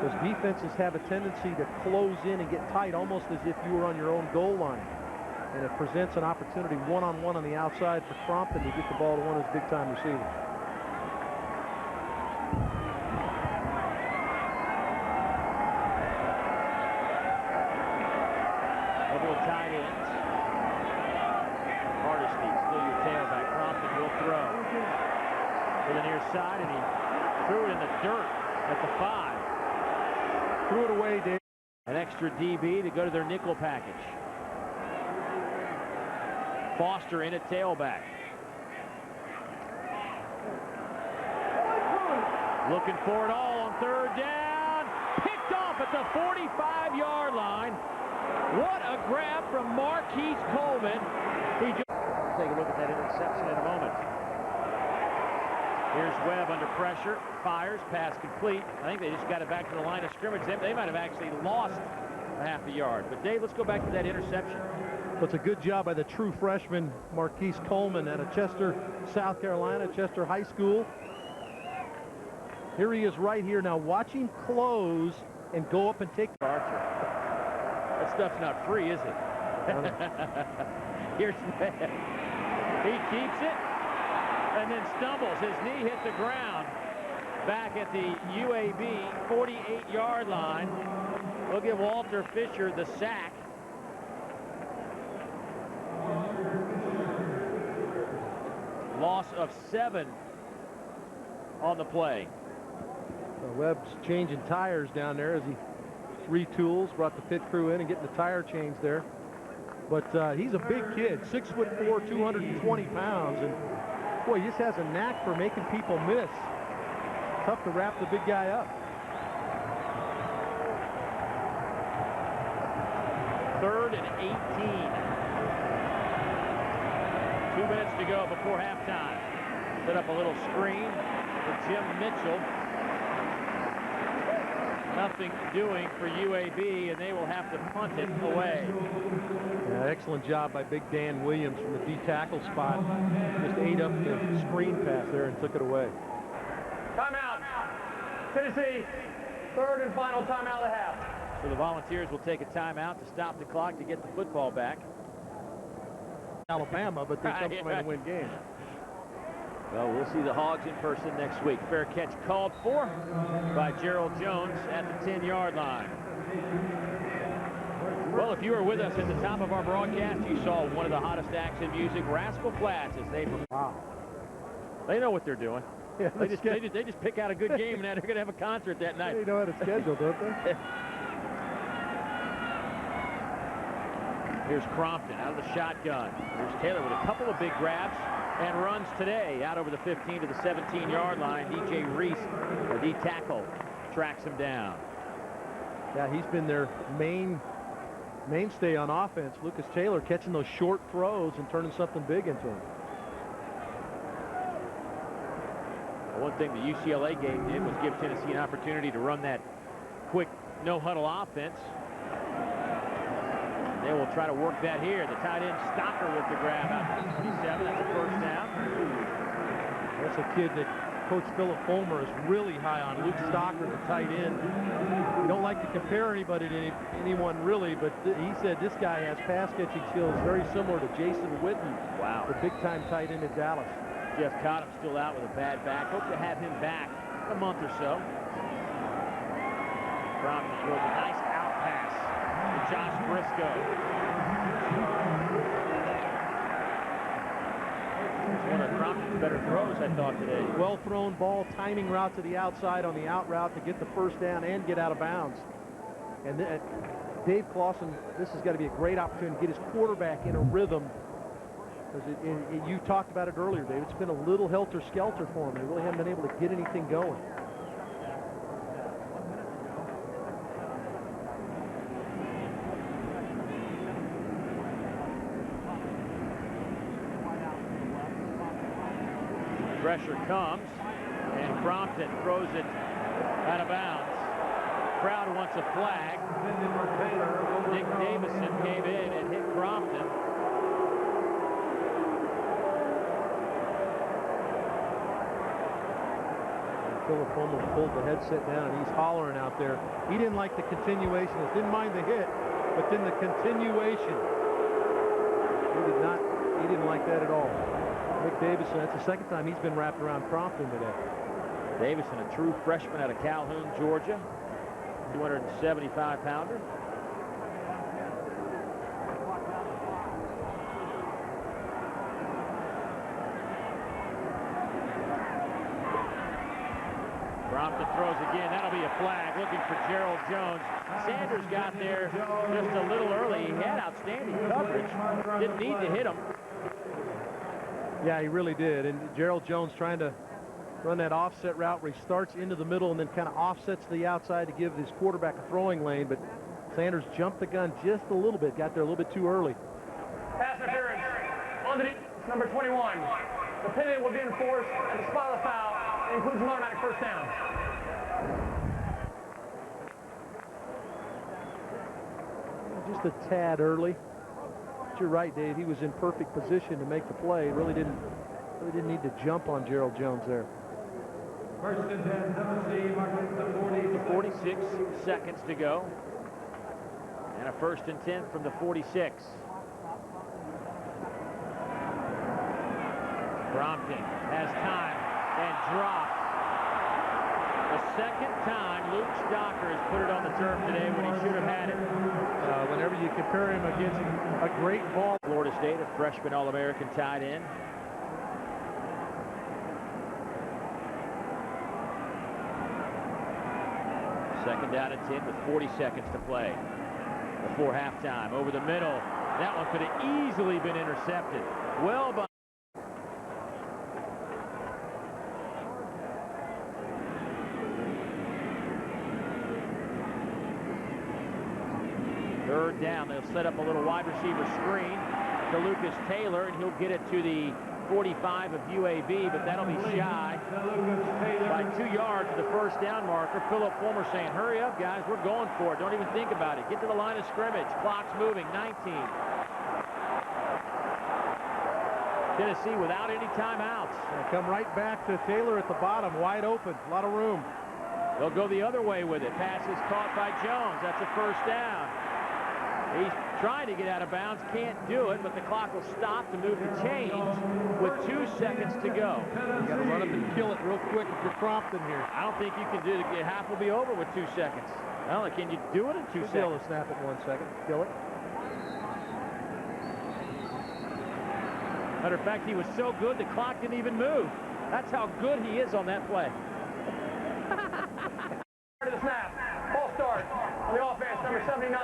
Those defenses have a tendency to close in and get tight, almost as if you were on your own goal line. And it presents an opportunity one-on-one on the outside for Crompton to get the ball to one of his big-time receivers. Couple of tight ends. Hardesty, still your tailback. Crompton will throw to the near side, and he threw it in the dirt at the 5. Threw it away, Dave. An extra DB to go to their nickel package. Foster in at tailback. Looking for it all on third down. Picked off at the 45-yard line. What a grab from Marquise Coleman. Take a look at that interception in a moment. Here's Webb under pressure. Fires. Pass complete. I think they just got it back to the line of scrimmage. They might have actually lost a half a yard. But, Dave, let's go back to that interception. Well, it's a good job by the true freshman, Marquise Coleman, out of Chester, South Carolina, Chester High School. Here he is right here now. Watch him close and go up and take Archer. That stuff's not free, is it? Here's Webb. He keeps it and then stumbles. His knee hit the ground back at the UAB 48-yard line. We'll give Walter Fisher the sack. Loss of 7 on the play. Webb's changing tires down there as he retools, brought the pit crew in and getting the tire change there. But he's a big kid, 6'4", 220 pounds, and boy, he just has a knack for making people miss. Tough to wrap the big guy up. 3rd and 18. 2 minutes to go before halftime. Set up a little screen for Jim Mitchell. Nothing doing for UAB, and they will have to punt it away. Yeah, excellent job by Big Dan Williams from the D tackle spot. Just ate up the screen pass there and took it away. Timeout. Tennessee, 3rd and final timeout of the half. So the Volunteers will take a timeout to stop the clock to get the football back. Alabama, but they come from to win games. Well, we'll see the Hogs in person next week. Fair catch called for by Gerald Jones at the 10-yard line. Well, if you were with us at the top of our broadcast, you saw one of the hottest acts in music, Rascal Flatts, as they perform. Wow. They know what they're doing. Yeah, they just pick out a good game, and now they're going to have a concert that night. They know how to schedule, don't they? Here's Crompton out of the shotgun. Here's Taylor with a couple of big grabs and runs today out over the 15 to the 17-yard line. DJ Reese, the D tackle, tracks him down. Yeah, he's been their mainstay on offense. Lucas Taylor catching those short throws and turning something big into him. One thing the UCLA game did was give Tennessee an opportunity to run that quick no-huddle offense. They will try to work that here. The tight end Stocker with the grab out to the 27. That's a first down. That's a kid that Coach Philip Fulmer is really high on. Luke Stocker, the tight end. We don't like to compare anybody to anyone really, but he said this guy has pass catching skills very similar to Jason Witten. Wow. The big-time tight end in Dallas. Jeff Cottom still out with a bad back. Hope to have him back in a month or so. Crompton throws a nice out pass to Josh Briscoe. It's one of Crompton's better throws, I thought, today. Well-thrown ball, timing route to the outside on the out route to get the first down and get out of bounds. And Dave Clawson, this has got to be a great opportunity to get his quarterback in a rhythm. You talked about it earlier, Dave. It's been a little helter-skelter for him. They really haven't been able to get anything going. Pressure comes, and Crompton throws it out of bounds. Crowd wants a flag. Nick Davison came in and hit Crompton. Philip Fulmer pulled the headset down and he's hollering out there. He didn't like the continuation. He didn't mind the hit, but then the continuation. He didn't like that at all. Nick Davison, that's the second time he's been wrapped around Crompton today. Davison, a true freshman out of Calhoun, Georgia. 275-pounder. Crompton throws again. That'll be a flag. Looking for Gerald Jones. Sanders got there just a little early. He had outstanding coverage. Didn't need to hit him. Yeah, he really did. And Gerald Jones trying to run that offset route where he starts into the middle and then kind of offsets to the outside to give his quarterback a throwing lane. But Sanders jumped the gun just a little bit, got there a little bit too early. Pass interference on the number 21. The penalty will be enforced at the spot of the foul. It includes an automatic first down. Just a tad early. But you're right, Dave. He was in perfect position to make the play. Really didn't need to jump on Gerald Jones there. First and 10, Tennessee, marking the 40. 46 seconds to go. And a first and 10 from the 46. Crompton has time and drops. The second time Luke Stocker has put it on the turf today when he should have had it. Whenever you compare him against a great ball. Florida State, a freshman All-American tight end. Second down and 10 with 40 seconds to play before halftime. Over the middle. That one could have easily been intercepted. Well by third down. They'll set up a little wide receiver screen to Lucas Taylor, and he'll get it to the 45 of UAB, but that'll be shy by 2 yards to the first down marker. Philip Fulmer saying, hurry up, guys. We're going for it. Don't even think about it. Get to the line of scrimmage. Clock's moving. 19. Tennessee without any timeouts. They come right back to Taylor at the bottom, wide open, a lot of room. They'll go the other way with it. Pass is caught by Jones. That's a first down. He's trying to get out of bounds, can't do it, but the clock will stop to move the chains with 2 seconds to go. You got to run up and kill it real quick if you're Crompton here. I don't think you can do it. Half will be over with 2 seconds. Well, can you do it in 2 seconds? Be able to snap it in 1 second, kill it. Matter of fact, he was so good the clock didn't even move. That's how good he is on that play. To the snap. Ball start on the offense, number 79.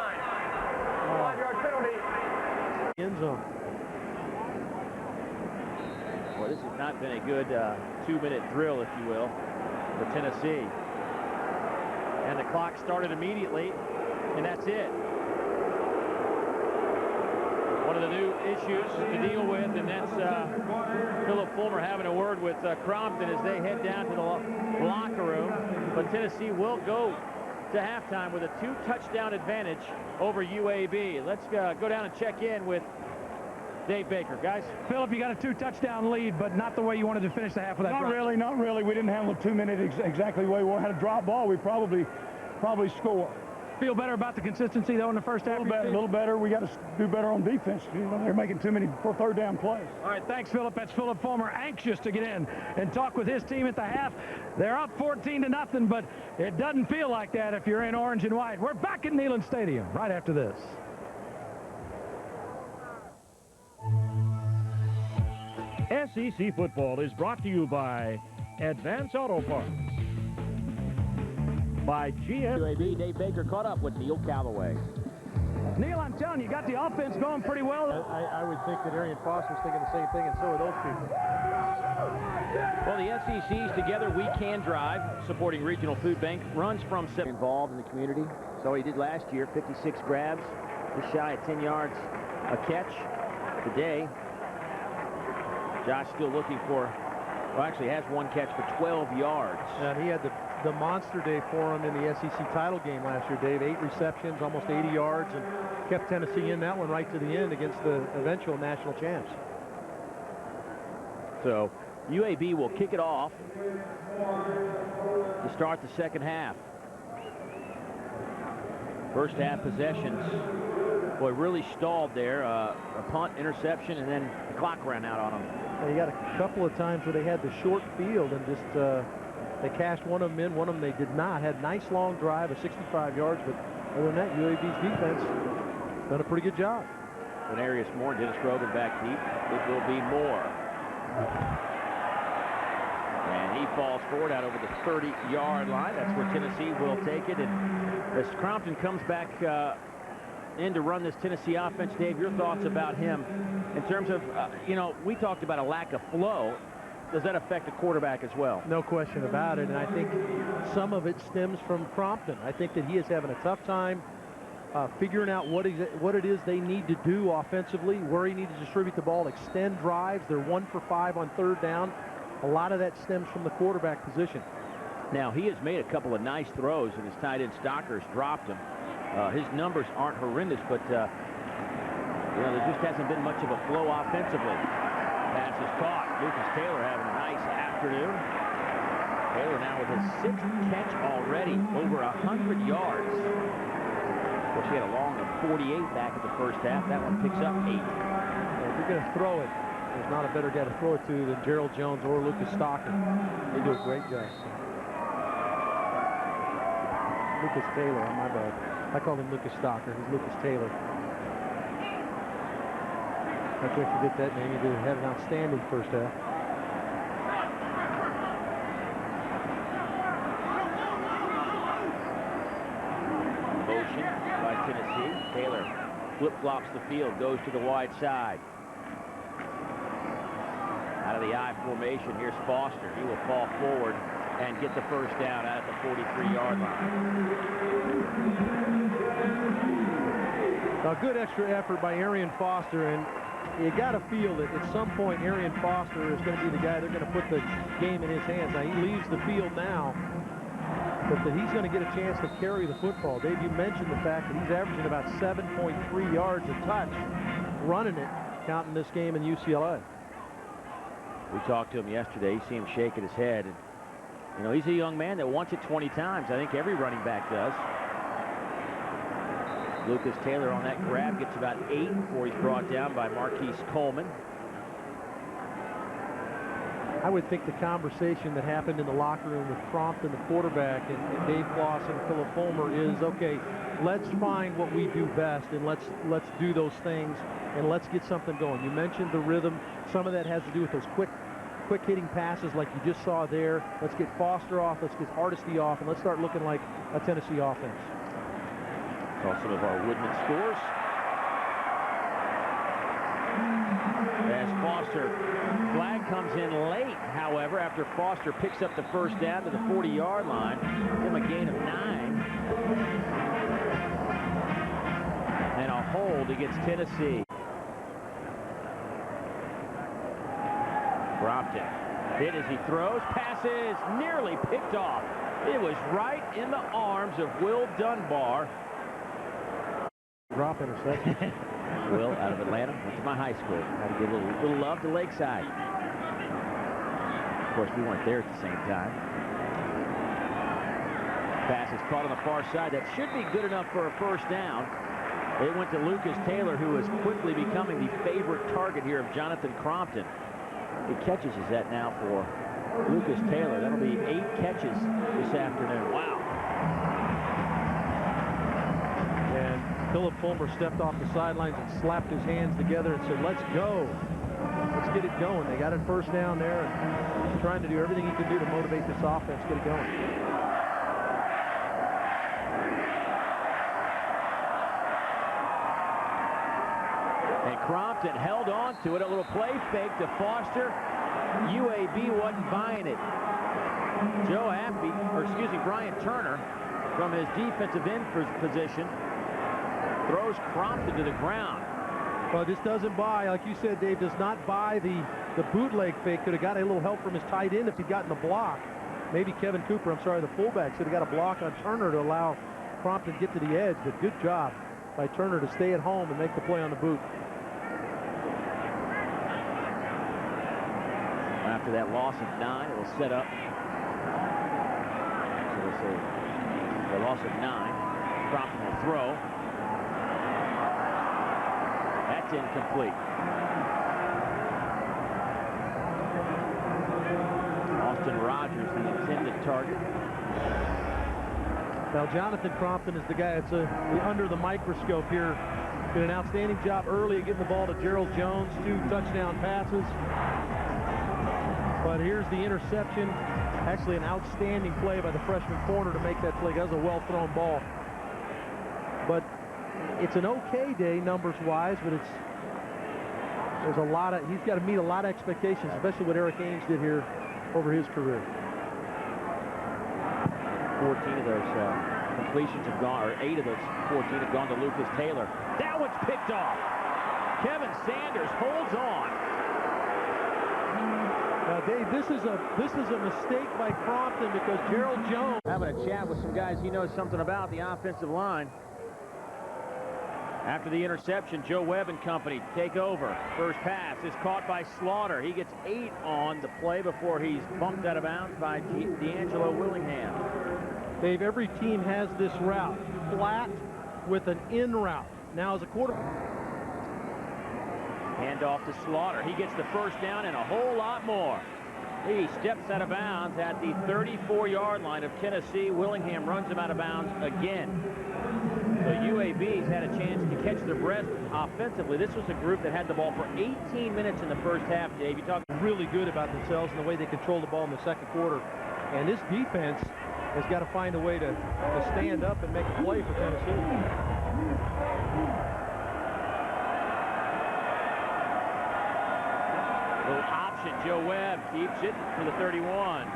5-yard penalty. End zone. Well, this has not been a good 2-minute drill, if you will, for Tennessee. And the clock started immediately, and that's it. One of the new issues to deal with, and that's Philip Fulmer having a word with Crompton as they head down to the locker room. But Tennessee will go to halftime with a 2-touchdown advantage over UAB. Let's go down and check in with Dave Baker. Guys? Philip, you got a 2-touchdown lead, but not the way you wanted to finish the half with that Not really. We didn't handle the 2 minute exactly the way we wanted. Had a drop ball, we probably score. Feel better about the consistency, though, in the first half? A little better. We got to do better on defense. You know, they're making too many third down plays. All right, thanks, Philip. That's Philip Fulmer, anxious to get in and talk with his team at the half. They're up 14-0, but it doesn't feel like that if you're in orange and white. We're back at Neyland Stadium right after this. SEC football is brought to you by Advance Auto Parts. By GM. UAB, Dave Baker caught up with Neil Callaway. Neil, I'm telling you, got the offense going pretty well. I would think that Arian Foster's thinking the same thing, and so are those people. Well, the SEC's Together We Can Drive, supporting Regional Food Bank, runs from involved in the community. So he did last year, 56 grabs, just shy of 10 yards a catch. Today, Josh still looking for, well, actually has one catch for 12 yards. And he had the monster day for him in the SEC title game last year, Dave. 8 receptions, almost 80 yards, and kept Tennessee in that one right to the end against the eventual national champs. So UAB will kick it off to start the second half. First half possessions, boy, really stalled there. A punt, interception, and then the clock ran out on them. You got a couple of times where they had the short field and just they cashed one of them in, one of them they did not. Had nice long drive of 65 yards, but other than that, UAB's defense done a pretty good job. Denarius Moore, Dennis Grogan back deep. It will be Moore. And he falls forward out over the 30-yard line. That's where Tennessee will take it. And as Crompton comes back in to run this Tennessee offense. Dave, your thoughts about him in terms of, you know, we talked about a lack of flow. Does that affect the quarterback as well? No question about it, and I think some of it stems from Crompton. I think that he is having a tough time figuring out what it is they need to do offensively, where he needs to distribute the ball, extend drives. They're 1 for 5 on third down. A lot of that stems from the quarterback position. Now, he has made a couple of nice throws, and his tight end Stockers dropped him. His numbers aren't horrendous, but you know, there just hasn't been much of a flow offensively. Pass is caught. Lucas Taylor having a nice afternoon. Taylor now with his 6th catch already, over 100 yards. Of course, he had a long of 48 back at the first half. That one picks up 8. If you're going to throw it, there's not a better guy to throw it to than Gerald Jones or Lucas Stockton. They do a great job. Lucas Taylor, my bad. I called him Lucas Stocker. He's Lucas Taylor. After I forget that name, he had an outstanding first half. Motion by Tennessee. Taylor flip-flops the field, goes to the wide side. Out of the I formation, here's Foster. He will fall forward and get the first down out at the 43-yard line. A good extra effort by Arian Foster, and you got to feel that at some point Arian Foster is going to be the guy they're going to put the game in his hands. Now, he leaves the field now, but that he's going to get a chance to carry the football. Dave, you mentioned the fact that he's averaging about 7.3 yards a touch running it, counting this game in UCLA. We talked to him yesterday. You see him shaking his head. And, you know, he's a young man that wants it 20 times. I think every running back does. Lucas Taylor on that grab gets about 8 before he's brought down by Marquise Coleman. I would think the conversation that happened in the locker room with Crompton, the quarterback, and Dave Floss and Philip Fulmer is, okay, let's find what we do best, and let's do those things, and let's get something going. You mentioned the rhythm. Some of that has to do with those quick hitting passes like you just saw there. Let's get Foster off, let's get Hardesty off, and let's start looking like a Tennessee offense. Saw some of our Woodman scores. As Foster, flag comes in late, however, after Foster picks up the first down to the 40-yard line. Give him a gain of 9. And a hold against Tennessee. Crompton hit as he throws. Passes nearly picked off. It was right in the arms of Will Dunbar. Drop interception. Will, out of Atlanta, went to my high school. Had to give a little love to Lakeside. Of course, we weren't there at the same time. Pass is caught on the far side. That should be good enough for a first down. It went to Lucas Taylor, who is quickly becoming the favorite target here of Jonathan Crompton. 8 catches is that now for Lucas Taylor. That'll be 8 catches this afternoon. Wow. And Philip Fulmer stepped off the sidelines and slapped his hands together and said, let's go. Let's get it going. They got it first down there, and he's trying to do everything he can do to motivate this offense, get it going. And Crompton held on to it. A little play fake to Foster. UAB wasn't buying it. Brian Turner from his defensive end position throws Crompton to the ground. Well, this doesn't buy, like you said, Dave, does not buy the bootleg fake. Could have got a little help from his tight end if he'd gotten the block. Maybe Kevin Cooper, the fullback, should have got a block on Turner to allow Crompton to get to the edge. But good job by Turner to stay at home and make the play on the boot. After that loss of 9, it will set up. So we'll say the loss of 9. Crompton will throw. That's incomplete. Austin Rogers, the intended target. Now, Jonathan Crompton is the guy that's under the microscope here. Did an outstanding job early of getting the ball to Gerald Jones. 2 touchdown passes. But here's the interception. Actually, an outstanding play by the freshman corner to make that play. That was a well-thrown ball. But it's an okay day numbers-wise, but there's a lot of, he's got to meet a lot of expectations, especially what Eric Ames did here over his career. 14 of those completions have gone, or 8 of those 14 have gone to Lucas Taylor. That one's picked off. Kevin Sanders holds on. Now, Dave, this is a mistake by Crompton because Gerald Jones Having a chat with some guys he knows something about, the offensive line. After the interception, Joe Webb and company take over. First pass is caught by Slaughter. He gets 8 on the play before he's bumped out of bounds by D'Angelo Willingham. Dave, every team has this route, flat with an in route. Now as a quarterback. Handoff to Slaughter. He gets the first down and a whole lot more. He steps out of bounds at the 34-yard line of Tennessee. Willingham runs him out of bounds again. So UAB's had a chance to catch their breath offensively. This was a group that had the ball for 18 minutes in the first half, Dave. You talk really good about themselves and the way they control the ball in the second quarter. And this defense has got to find a way to stand up and make a play for Tennessee. Little option. Joe Webb keeps it for the 31.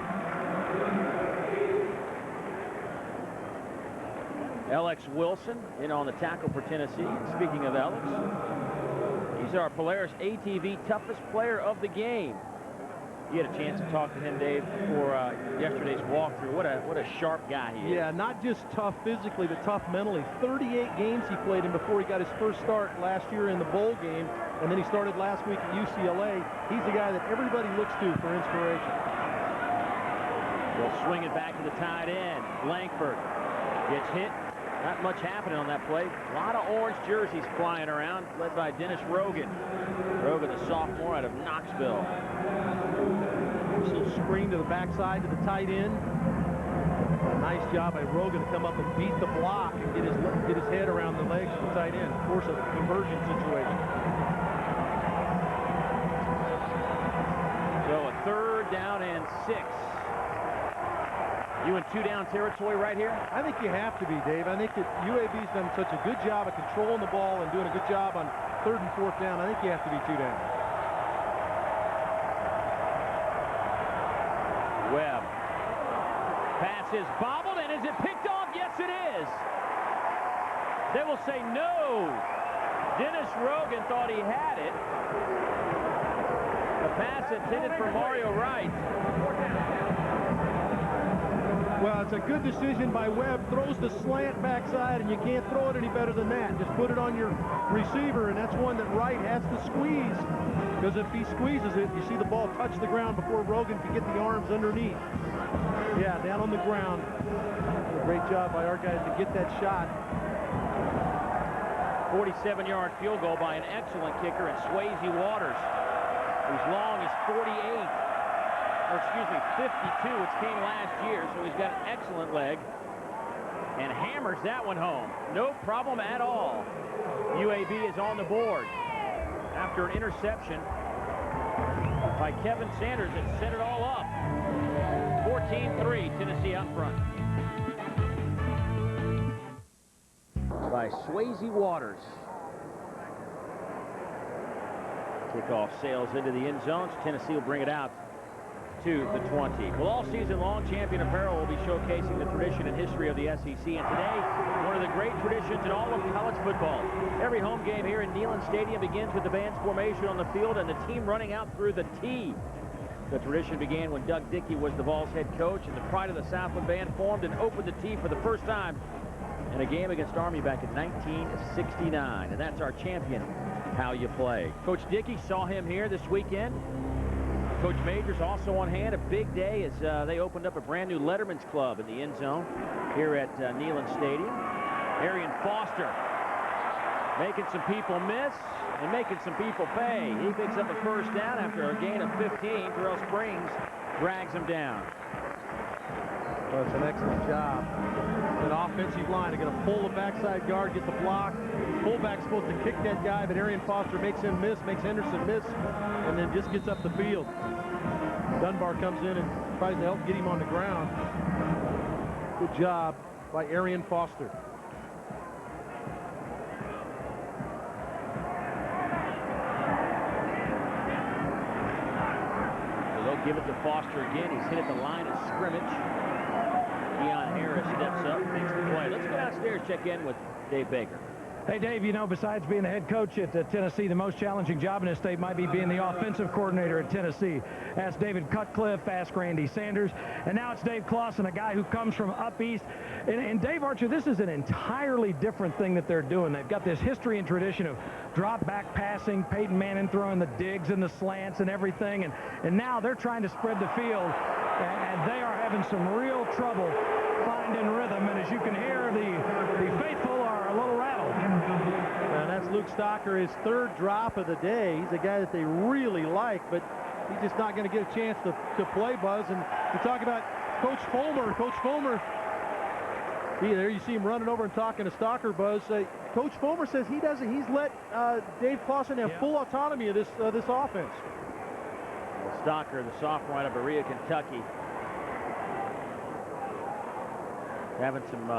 Alex Wilson in on the tackle for Tennessee. Speaking of Alex, he's our Polaris ATV toughest player of the game. You had a chance to talk to him, Dave, before yesterday's walkthrough. What a sharp guy he is. Yeah, not just tough physically, but tough mentally. 38 games he played in before he got his first start last year in the bowl game, and then he started last week at UCLA. He's the guy that everybody looks to for inspiration. They'll swing it back to the tight end. Langford gets hit. Not much happening on that play. A lot of orange jerseys flying around, led by Dennis Rogan. Rogan, the sophomore out of Knoxville. This little screen to the backside to the tight end. A nice job by Rogan to come up and beat the block and get his head around the legs of the tight end. Of course, a conversion situation. So a 3rd down and 6. You in 2-down territory right here? I think you have to be, Dave. I think that UAB's done such a good job of controlling the ball and doing a good job on 3rd and 4th down. I think you have to be 2 down. Webb. Pass is bobbled, and is it picked off? Yes, it is. They will say no. Dennis Rogan thought he had it. The pass intended for Mario Wright. Well, it's a good decision by Webb. Throws the slant backside, and you can't throw it any better than that. Just put it on your receiver, and that's one that Wright has to squeeze. Because if he squeezes it, you see the ball touch the ground before Rogan can get the arms underneath. Yeah, down on the ground. A great job by our guys to get that shot. 47-yard field goal by an excellent kicker in Swayze Waters, whose long is 48. Or excuse me, 52, which came last year, so he's got an excellent leg. And hammers that one home. No problem at all. UAB is on the board after an interception by Kevin Sanders that set it all up. 14-3, Tennessee out front. By Swayze Waters. Kickoff sails into the end zone. Tennessee will bring it out to the 20. Well, all season long, Champion Apparel will be showcasing the tradition and history of the SEC. And today, one of the great traditions in all of college football. Every home game here in Neyland Stadium begins with the band's formation on the field and the team running out through the T. The tradition began when Doug Dickey was the Vols head coach, and the Pride of the Southland band formed and opened the T for the first time in a game against Army back in 1969. And that's our champion, How You Play. Coach Dickey saw him here this weekend. Coach Majors also on hand. A big day as they opened up a brand new Letterman's Club in the end zone here at Neyland Stadium. Arian Foster making some people miss and making some people pay. He picks up a first down after a gain of 15. Terrell Springs drags him down. Well, it's an excellent job. An offensive line. They're going to pull the backside guard, get the block. Fullback's supposed to kick that guy, but Arian Foster makes him miss, makes Henderson miss, and then just gets up the field. Dunbar comes in and tries to help get him on the ground. Good job by Arian Foster. Give it to Foster again. He's hit at the line of scrimmage. Keon Harris steps up, makes the play. Let's go downstairs, check in with Dave Baker. Hey, Dave, you know, besides being the head coach at Tennessee, the most challenging job in this state might be being the offensive coordinator at Tennessee. Ask David Cutcliffe, ask Randy Sanders, and now it's Dave Clawson, a guy who comes from up east. And Dave Archer, this is an entirely different thing that they're doing. They've got this history and tradition of drop-back passing, Peyton Manning throwing the digs and the slants and everything, and now they're trying to spread the field, and they are having some real trouble finding rhythm. And as you can hear, the faithful are a little rattled. And that's Luke Stocker, his third drop of the day. He's a guy that they really like, but he's just not going to get a chance to play, Buzz. And you talk about Coach Fulmer. Coach Fulmer, there you see him running over and talking to Stocker, Buzz. Coach Fulmer says he's let Dave Clawson have full autonomy of this offense. Well, Stocker, the sophomore out of Berea, Kentucky, having some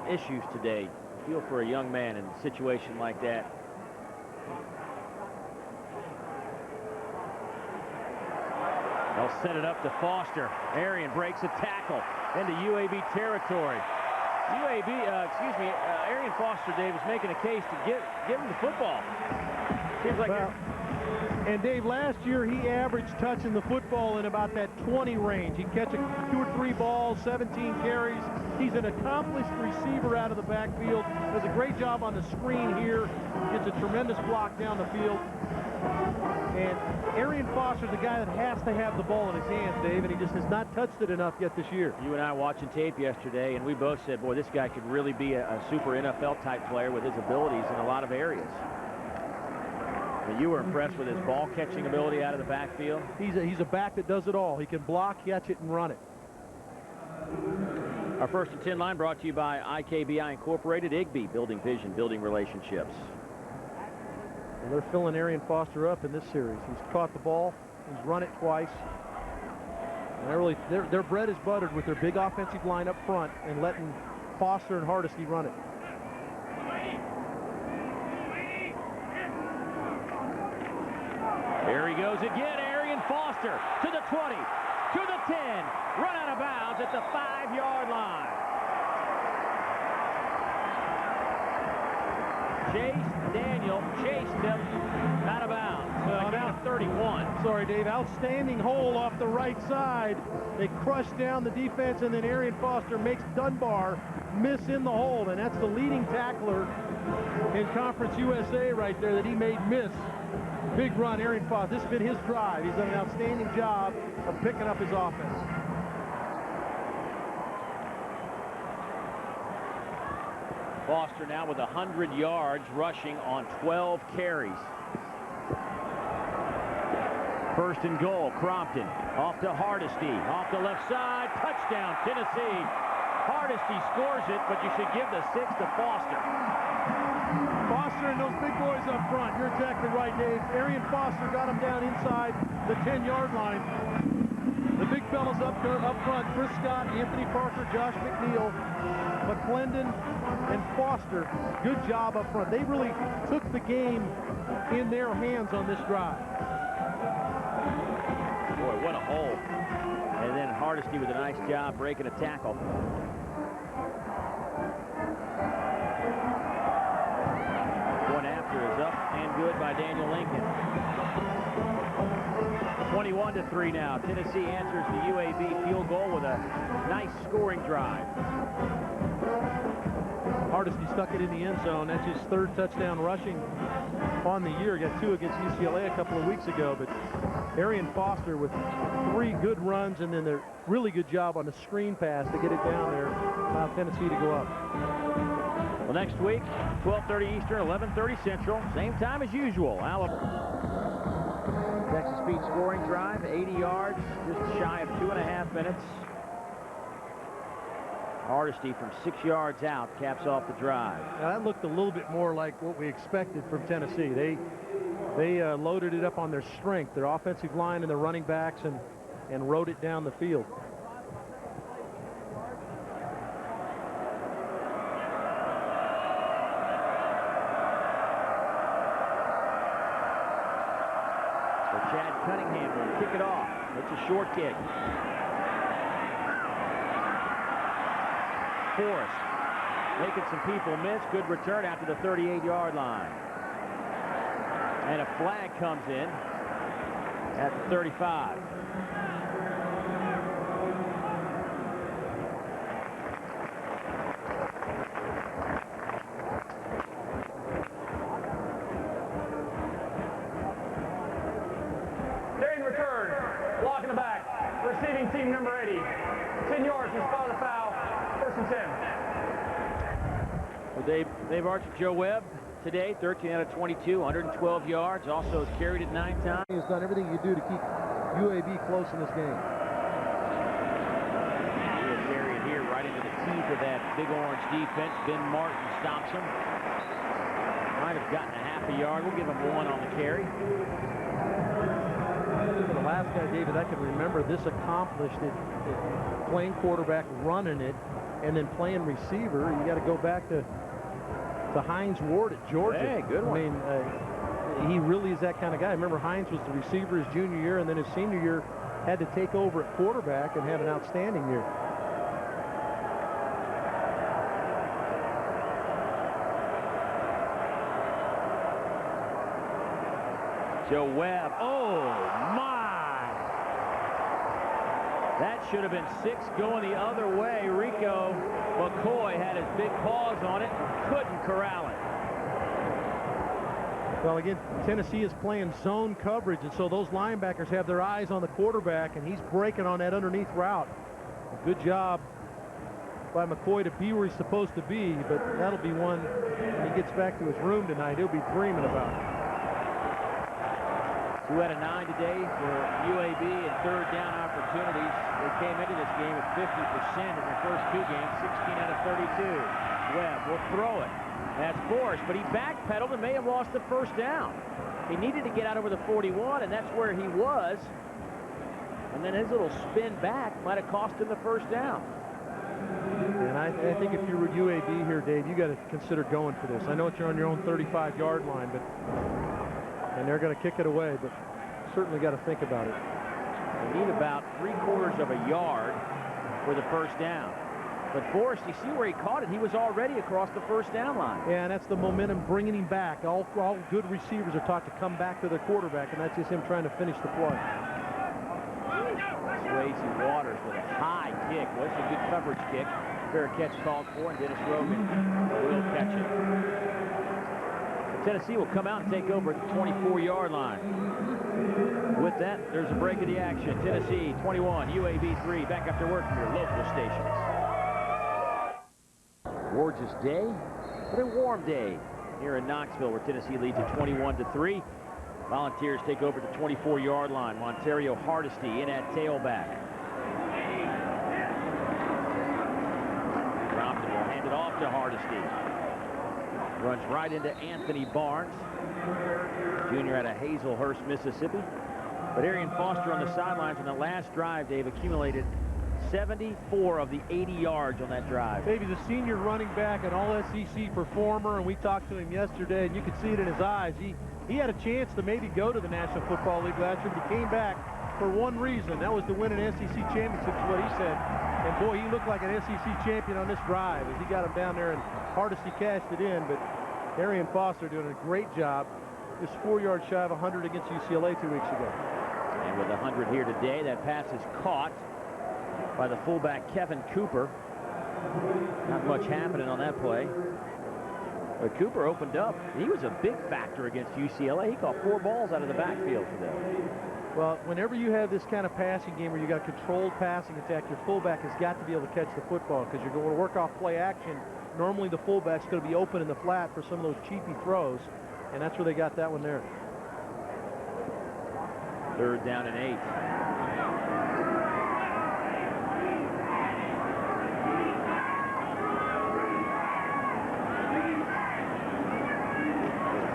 issues today. Feel for a young man in a situation like that. They'll set it up to Foster. Arian breaks a tackle into UAB territory. Arian Foster, Dave, is making a case to give him the football. Seems like and Dave, last year he averaged touching the football in about that 20 range. He'd catch 2 or 3 balls, 17 carries. He's an accomplished receiver out of the backfield. Does a great job on the screen here. Gets a tremendous block down the field. And Arian Foster's a guy that has to have the ball in his hands, Dave, and he just has not touched it enough yet this year. You and I watching tape yesterday, and we both said, boy, this guy could really be a super NFL-type player with his abilities in a lot of areas. And you were impressed with his ball-catching ability out of the backfield? He's a back that does it all. He can block, catch it, and run it. Our 1st and 10 line brought to you by IKBI Incorporated, IGBI, building vision, building relationships. Well, they're filling Arian Foster up in this series. He's caught the ball. He's run it twice. And their bread is buttered with their big offensive line up front and letting Foster and Hardesty run it. There he goes again, Arian Foster to the 20, to the 10, run out of bounds at the 5-yard line. Chase Daniel chased him out of bounds. Down 31. Sorry, Dave. Outstanding hole off the right side. They crush down the defense, and then Arian Foster makes Dunbar miss in the hole, and that's the leading tackler in Conference USA right there that he made miss. Big run, Arian Foster. This has been his drive. He's done an outstanding job of picking up his offense. Foster now with 100 yards rushing on 12 carries. 1st and goal, Crompton. Off to Hardesty. Off the left side. Touchdown, Tennessee. Hardesty scores it, but you should give the 6 to Foster. Foster and those big boys up front. You're exactly right, Dave. Arian Foster got him down inside the 10-yard line. The big fellas up front, Chris Scott, Anthony Parker, Josh McNeil, McClendon, and Foster. Good job up front. They really took the game in their hands on this drive. Boy, what a hole. And then Hardesty with a nice job breaking a tackle. One after is up and good by Daniel Lincoln. 21-3 now. Tennessee answers the UAB field goal with a nice scoring drive. Hardesty stuck it in the end zone. That's his 3rd touchdown rushing on the year. Got 2 against UCLA a couple of weeks ago. But Arian Foster with 3 good runs and then a really good job on the screen pass to get it down there. Allow Tennessee to go up. Well, next week, 12:30 Eastern, 11:30 Central. Same time as usual. Alabama. Texas Speed scoring drive, 80 yards, just shy of 2.5 minutes. Hardesty from 6 yards out caps off the drive. Now that looked a little bit more like what we expected from Tennessee. They loaded it up on their strength, their offensive line and their running backs, and rode it down the field. So Chad Cunningham will kick it off. It's a short kick. Forrest making some people miss. Good return out to the 38-yard line. And a flag comes in at the 35. During return, block in the back, receiving team number 80. 10 yards in spot of the foul, 1st and 10. Well, Dave Archer, Joe Webb today, 13 out of 22, 112 yards, also carried it 9 times. He has done everything you do to keep UAB close in this game. He'll carry it here right into the teeth of that Big Orange defense. Ben Martin stops him. Might have gotten a half a yard. We'll give him 1 on the carry. The last guy, David, I can remember this accomplished it playing quarterback, running it, and then playing receiver. You got to go back to Hines Ward at Georgia. Hey, good one. I mean, he really is that kind of guy. I remember Hines was the receiver his junior year, and then his senior year had to take over at quarterback and have an outstanding year. Joe Webb. Oh, my. That should have been 6 going the other way. Rico McCoy had his big paws on it, couldn't corral it. Well, again, Tennessee is playing zone coverage, and so those linebackers have their eyes on the quarterback, and he's breaking on that underneath route. Good job by McCoy to be where he's supposed to be, but that'll be one when he gets back to his room tonight, he'll be dreaming about it. 2 out of 9 today for UAB in 3rd down opportunities. They came into this game at 50% in their first 2 games, 16 out of 32. Webb will throw it. That's Forrest, but he backpedaled and may have lost the 1st down. He needed to get out over the 41, and that's where he was. And then his little spin back might have cost him the 1st down. And I think if you were UAB here, Dave, you got to consider going for this. I know you're on your own 35-yard line, and they're going to kick it away, but certainly got to think about it. They need about 3/4 of a yard for the 1st down. But Forrest, you see where he caught it. He was already across the 1st down line. Yeah, and that's the momentum bringing him back. All good receivers are taught to come back to their quarterback, and that's just him trying to finish the play. Swayze Waters with a high kick. Was a good coverage kick. Fair catch called for, and Dennis Rogan will catch it. Tennessee will come out and take over at the 24-yard line. With that, there's a break of the action. Tennessee 21, UAB 3. Back after work from your local stations. Gorgeous day, but a warm day here in Knoxville, where Tennessee leads at 21-3. Volunteers take over the 24-yard line. Montario Hardesty in at tailback. Brompton will hand it off to Hardesty. Runs right into Anthony Barnes, junior out of Hazelhurst, Mississippi. But Arian Foster on the sidelines on the last drive, Dave, accumulated 74 of the 80 yards on that drive. Dave, he's a senior running back, an all-SEC performer, and we talked to him yesterday, and you could see it in his eyes. He had a chance to maybe go to the National Football League last year, but he came back for one reason. That was to win an SEC championship, is what he said. And boy, he looked like an SEC champion on this drive as he got him down there, and Hardesty cashed it in. But Arian Foster doing a great job. Just 4 yards shy of 100 against UCLA 2 weeks ago. And with 100 here today, that pass is caught by the fullback Kevin Cooper. Not much happening on that play. But Cooper opened up. He was a big factor against UCLA. He caught 4 balls out of the backfield today. Well, whenever you have this kind of passing game where you got a controlled passing attack, your fullback has got to be able to catch the football because you're going to work off play action. Normally the fullback's going to be open in the flat for some of those cheapy throws, and that's where they got that one there. 3rd down and 8.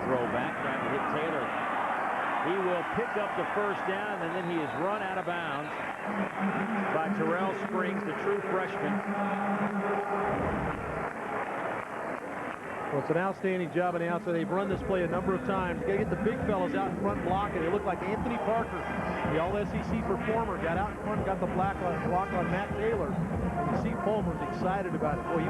Throwback, trying to hit Taylor. He will pick up the 1st down, and then he is run out of bounds by Terrell Springs, the true freshman. Well, it's an outstanding job on the outside. They've run this play a number of times. You got to get the big fellas out in front blocking. They look like Anthony Parker, the All-SEC performer, got out in front, got the block on Matt Taylor. And you see Fulmer's excited about it. Boy,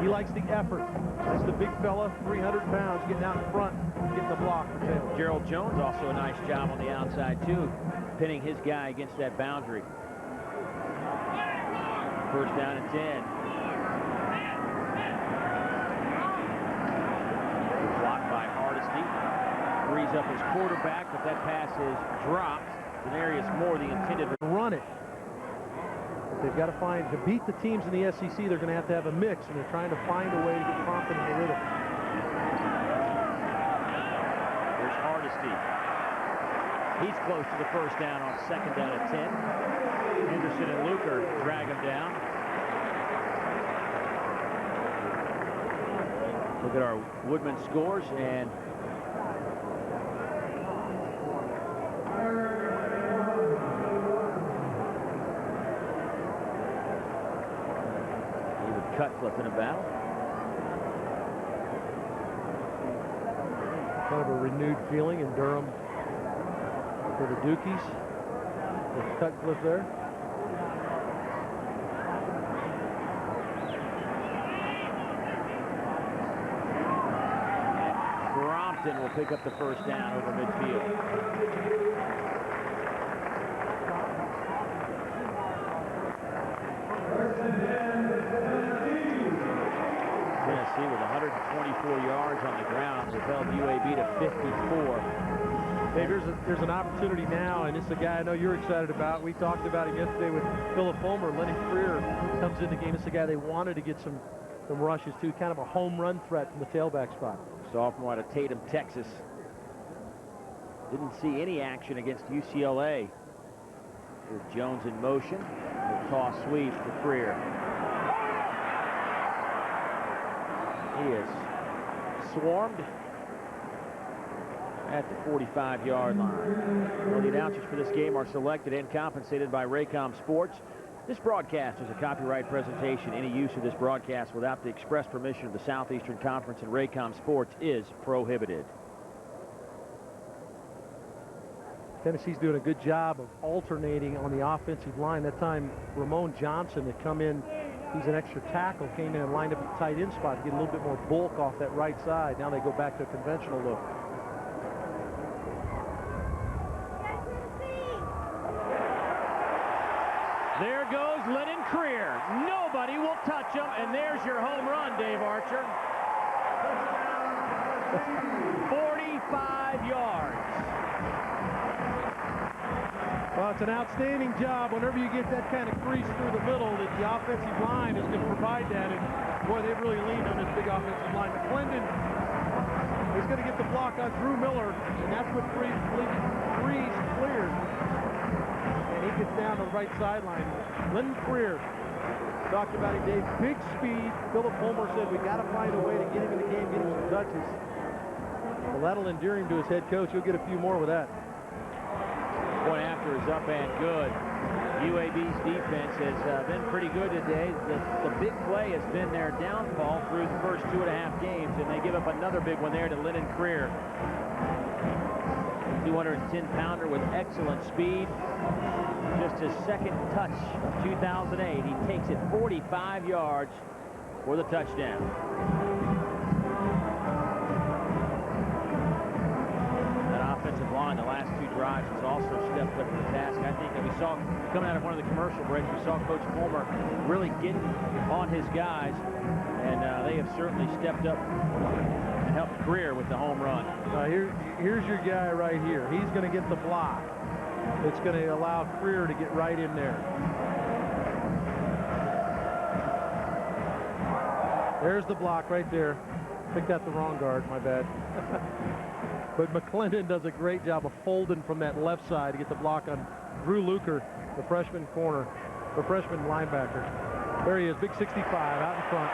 he likes the effort. That's the big fella, 300 pounds, getting out in front, getting the block for Taylor. Gerald Jones also a nice job on the outside, too, pinning his guy against that boundary. First down and 10. Blocked by Hardesty. Frees up his quarterback, but that pass is dropped. Denarius Moore, the intended run it. But they've got to find, to beat the teams in the SEC, they're going to have a mix, and they're trying to find a way to get Compton in the rhythm. There's Hardesty. He's close to the first down on second down at 10. Henderson and Luker drag him down. Look at our Woodman scores, and Cutcliffe in a battle. Kind of a renewed feeling in Durham for the Dukies with Cutcliffe there. Brompton will pick up the first down over midfield. Tennessee with 124 yards on the ground has held UAB to 54. Dave, there's an opportunity now, and it's a guy I know you're excited about. We talked about it yesterday with Philip Fulmer. Lenny Freer comes in the game. It's a guy they wanted to get some rushes to, kind of a home run threat from the tailback spot. Sophomore out of Tatum, Texas. Didn't see any action against UCLA. With Jones in motion. The toss sweep to Freer. He is swarmed at the 45-yard line. Well, the announcers for this game are selected and compensated by Raycom Sports. This broadcast is a copyright presentation. Any use of this broadcast without the express permission of the Southeastern Conference and Raycom Sports is prohibited. Tennessee's doing a good job of alternating on the offensive line. That time, Ramon Johnson had come in. He's an extra tackle, came in and lined up at the tight end spot to get a little bit more bulk off that right side. Now they go back to a conventional look. There goes Lennon Creer. Nobody will touch him, and there's your home run, Dave Archer. 45 yards. Well, it's an outstanding job whenever you get that kind of crease through the middle that the offensive line is going to provide that. And, boy, they've really leaned on this big offensive line. McClendon is going to get the block on Drew Miller, and that's what Freeze clears. And he gets down to the right sideline. Lennon Freer talked about it, Dave. Big speed. Philip Fulmer said we got to find a way to get him in the game, get him some touches. Well, that'll endear him to his head coach. He'll get a few more with that. Point after is up and good. UAB's defense has been pretty good today. The big play has been their downfall through the first 2.5 games, and they give up another big one there to Lennon Creer. 210-pounder with excellent speed. Just his second touch of 2008. He takes it 45 yards for the touchdown. Offensive line the last 2 drives has also stepped up to the task. I think that we saw coming out of one of the commercial breaks, we saw Coach Fulmer really getting on his guys, and they have certainly stepped up and helped Creer with the home run. Here's your guy right here. He's going to get the block. It's going to allow Creer to get right in there. There's the block right there. Picked out the wrong guard, my bad. But McClendon does a great job of folding from that left side to get the block on Drew Luker, the freshman corner, the freshman linebacker. There he is, big 65 out in front.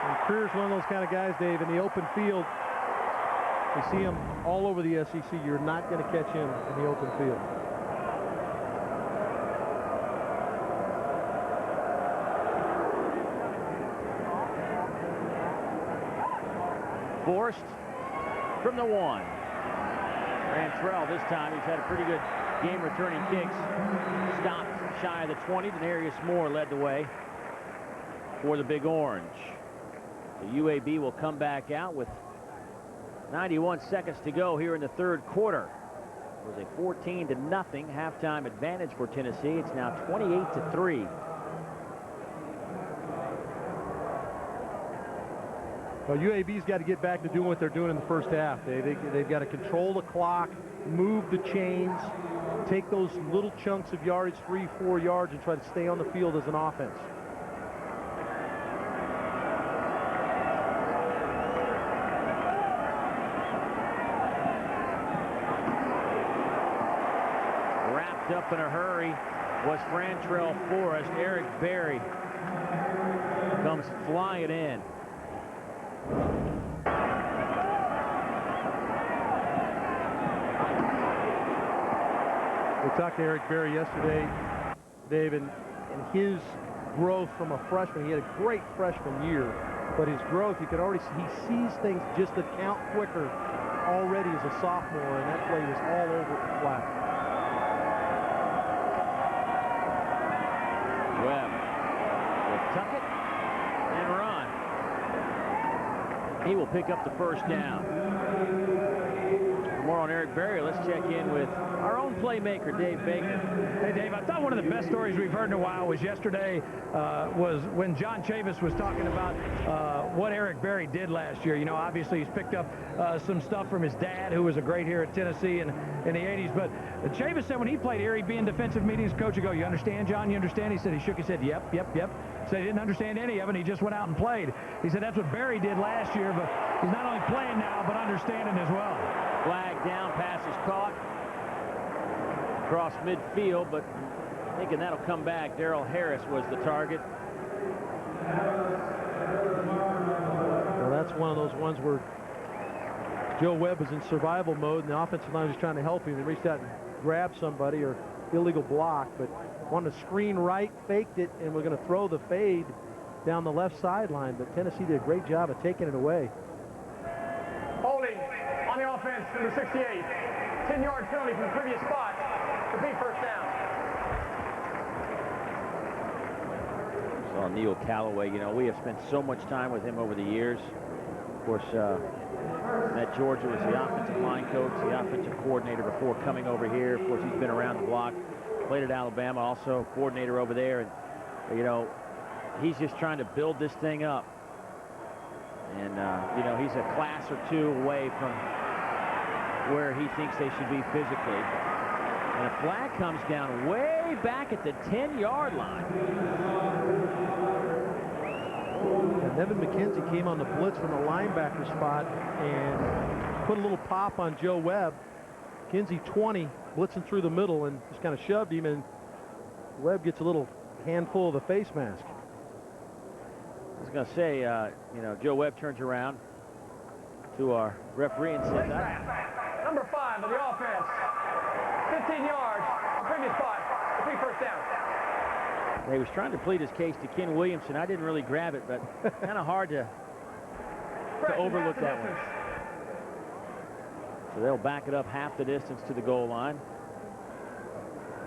And Creer's one of those kind of guys, Dave, in the open field. You see him all over the SEC. You're not going to catch him in the open field. Forrest from the 1. Rantrell this time, he's had a pretty good game returning kicks. Stopped shy of the 20. Denarius Moore led the way for the Big Orange. The UAB will come back out with 91 seconds to go here in the third quarter. It was a 14-0 halftime advantage for Tennessee. It's now 28-3. Well, UAB's got to get back to doing what they're doing in the first half. They've got to control the clock, move the chains, take those little chunks of yardage, 3-4 yards, and try to stay on the field as an offense. Wrapped up in a hurry was Frantrell Forrest. Eric Berry comes flying in. We talked to Eric Berry yesterday, Dave, and his growth from a freshman. He had a great freshman year, but his growth, you could already see, he sees things just a count quicker already as a sophomore, and that play was all over the flat. Webb will tuck it and run. He will pick up the first down. For more on Eric Berry, let's check in with our own playmaker, Dave Baker. Hey, Dave, I thought one of the best stories we've heard in a while was yesterday was when John Chavis was talking about what Eric Berry did last year. You know, obviously he's picked up some stuff from his dad, who was a great here at Tennessee in the 80s. But Chavis said when he played here, he'd be in defensive meetings. Coach would go, "You understand, John? You understand?" He said, he shook his head, "Yep, yep, yep." So he didn't understand any of it. He just went out and played. He said that's what Berry did last year, but he's not only playing now, but understanding as well. Flag down, pass is caught across midfield, but thinking that'll come back. Darrell Harris was the target. Well, that's one of those ones where Joe Webb was in survival mode, and the offensive line was trying to help him. He reached out and grabbed somebody, or illegal block, but wanted to screen right, faked it, and we're going to throw the fade down the left sideline. But Tennessee did a great job of taking it away. Holding on the offense, number 68. 10-yard penalty from the previous spot. Repeat first down. Saw Neil Callaway. You know, we have spent so much time with him over the years. Of course, at Georgia was the offensive line coach, the offensive coordinator before coming over here. Of course, he's been around the block. Played at Alabama, also coordinator over there. And, you know, he's just trying to build this thing up. And, you know, he's a class or two away from where he thinks they should be physically. And a flag comes down way back at the 10-yard line. And Nevin McKenzie came on the blitz from the linebacker spot and put a little pop on Joe Webb. McKenzie 20, blitzing through the middle, and just kind of shoved him, and Webb gets a little handful of the face mask. I was going to say, you know, Joe Webb turns around to our referee and says, Number 5 of the offense. 15 yards. Previous spot. Repeat first down. he was trying to plead his case to Ken Williamson. I didn't really grab it, but kind of hard to overlook that one. So they'll back it up half the distance to the goal line.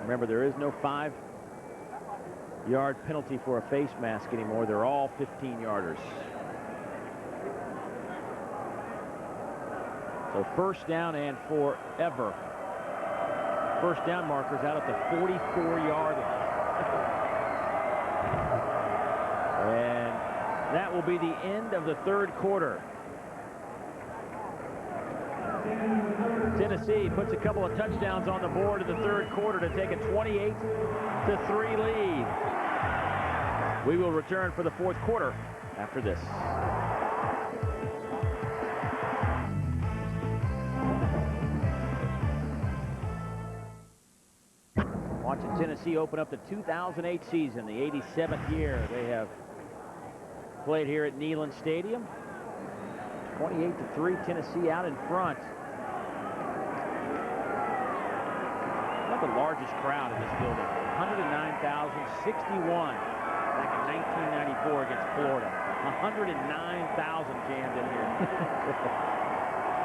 Remember, there is no 5-yard penalty for a face mask anymore. They're all 15-yarders. So first down and forever. First down markers out at the 44-yard line. And that will be the end of the third quarter. Tennessee puts a couple of touchdowns on the board in the third quarter to take a 28-3 lead. We will return for the fourth quarter after this. Watching Tennessee open up the 2008 season, the 87th year they have played here at Neyland Stadium. 28-3, Tennessee out in front. Not the largest crowd in this building. 109,061 back in 1994 against Florida. 109,000 jammed in here.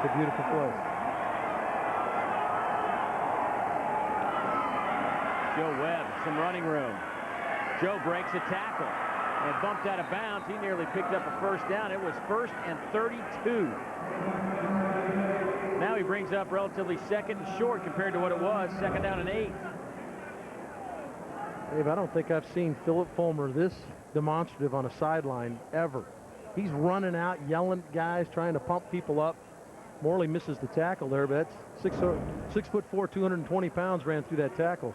It's a beautiful place. Joe Webb, some running room. Joe breaks a tackle and bumped out of bounds. He nearly picked up a first down. It was 1st and 32. Now he brings up relatively second and short compared to what it was, 2nd down and 8. Dave, I don't think I've seen Philip Fulmer this demonstrative on a sideline ever. He's running out, yelling at guys, trying to pump people up. Morley misses the tackle there, but that's 6'4", 220 pounds ran through that tackle.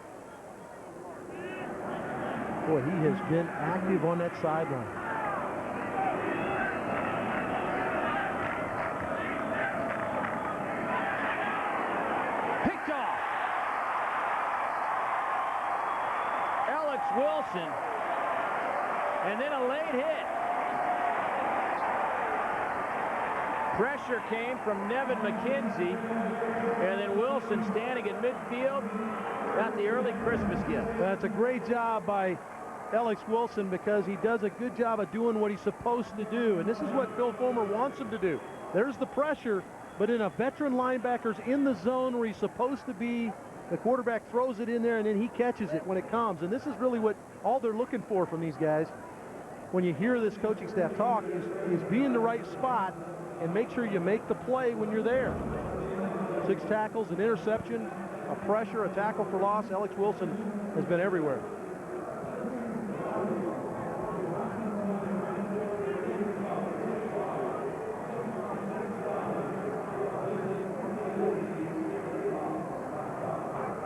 Boy, he has been active on that sideline. Picked off. Alex Wilson. And then a late hit. Pressure came from Nevin McKenzie. And then Wilson standing in midfield. Got the early Christmas gift. That's a great job by Alex Wilson, because he does a good job of doing what he's supposed to do. And this is what Phil Fulmer wants him to do. There's the pressure, but in a veteran linebacker's in the zone where he's supposed to be, the quarterback throws it in there and then he catches it when it comes. And this is really what all they're looking for from these guys. When you hear this coaching staff talk, is be in the right spot and make sure you make the play when you're there. 6 tackles, an interception, a pressure, a tackle for loss. Alex Wilson has been everywhere.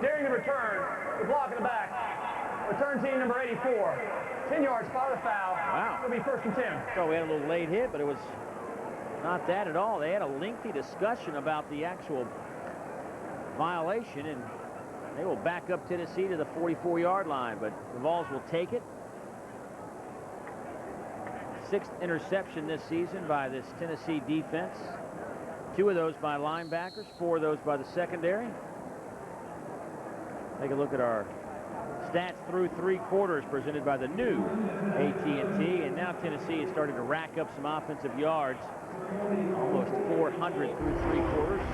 During the return, the block in the back. Return team number 84. 10 yards, spot of the foul. Wow. It'll be 1st and 10. So we had a little late hit, but it was not that at all. They had a lengthy discussion about the actual violation, and they will back up Tennessee to the 44-yard line, but the Vols will take it. 6th interception this season by this Tennessee defense. 2 of those by linebackers, 4 of those by the secondary. Take a look at our stats through 3 quarters presented by the new AT&T, and now Tennessee is starting to rack up some offensive yards. Almost 400 through 3 quarters.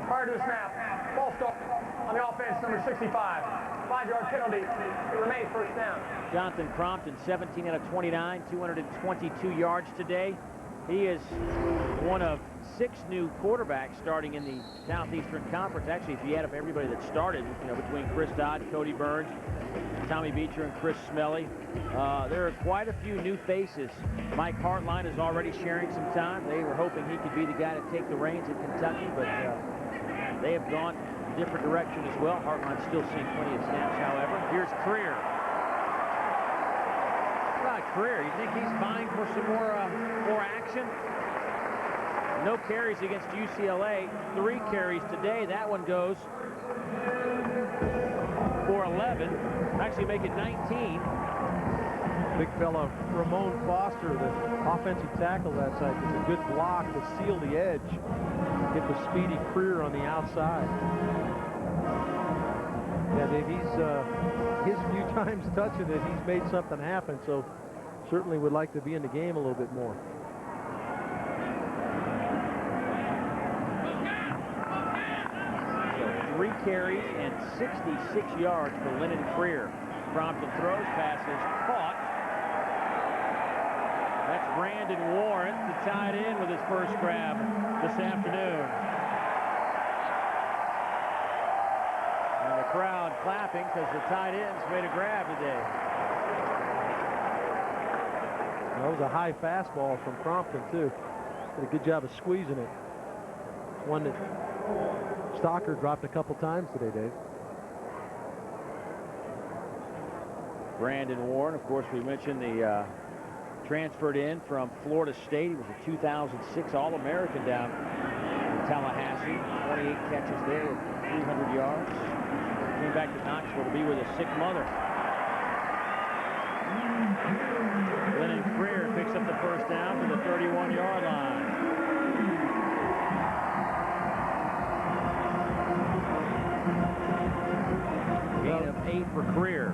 Prior to the snap, ball stop on the offense, number 65. 5-yard penalty. It remains 1st down. Jonathan Crompton, 17 out of 29, 222 yards today. He is one of 6 new quarterbacks starting in the Southeastern Conference. Actually, if you add up everybody that started, between Chris Dodd, Cody Burns, Tommy Beecher, and Chris Smelly, there are quite a few new faces. Mike Hartline is already sharing some time. They were hoping he could be the guy to take the reins in Kentucky, but they have gone a different direction as well. Hartline's still seeing plenty of snaps, however. Here's Creer. Career. You think he's vying for some more action? No carries against UCLA. 3 carries today. That one goes for 11. Actually make it 19. Big fella Ramon Foster, the offensive tackle that side, gets a good block to seal the edge. Get the speedy Creer on the outside. Yeah, Dave, his few times touching it, he's made something happen, so certainly would like to be in the game a little bit more. So 3 carries and 66 yards for Lennon Creer. Crompton throws, passes, caught. That's Brandon Warren, the tight end, with his first grab this afternoon. And the crowd clapping because the tight ends made a grab today. That was a high fastball from Crompton, too. Did a good job of squeezing it. One that Stocker dropped a couple times today, Dave. Brandon Warren, of course, we mentioned the transferred in from Florida State. He was a 2006 All-American down in Tallahassee. 28 catches there with 300 yards. Came back to Knoxville to be with a sick mother. Lennon Creer picked picks up the first down to the 31-yard line. Gain of 8 for Greer.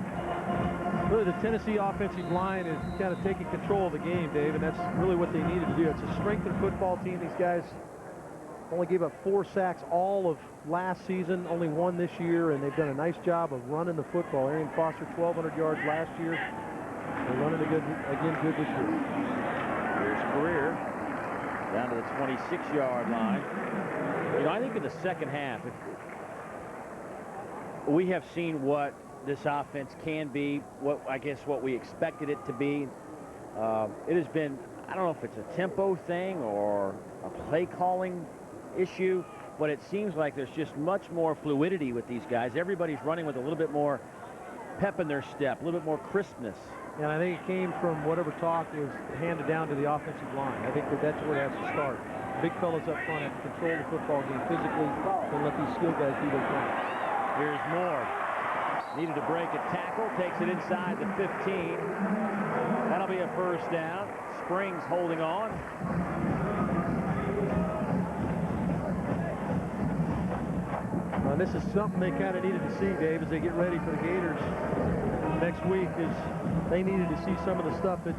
Really, the Tennessee offensive line is kind of taking control of the game, Dave, and that's really what they needed to do. It's a strengthened football team. These guys only gave up 4 sacks all of last season, only 1 this year, and they've done a nice job of running the football. Arian Foster, 1,200 yards last year. They're running good this year. Here's Greer down to the 26-yard line. You know, I think in the second half, we have seen what this offense can be, what we expected it to be. It has been, I don't know if it's a tempo thing or a play calling issue, but it seems like there's just much more fluidity with these guys. Everybody's running with a little bit more pep in their step, a little bit more crispness. And I think it came from whatever talk was handed down to the offensive line. I think that's where it has to start. Big fellas up front have to control the football game physically and let these skill guys do their thing. Here's Moore. Needed to break a tackle, takes it inside the 15. That'll be a first down. Springs holding on. This is something they kind of needed to see, Dave, as they get ready for the Gators next week. Is they needed to see some of the stuff that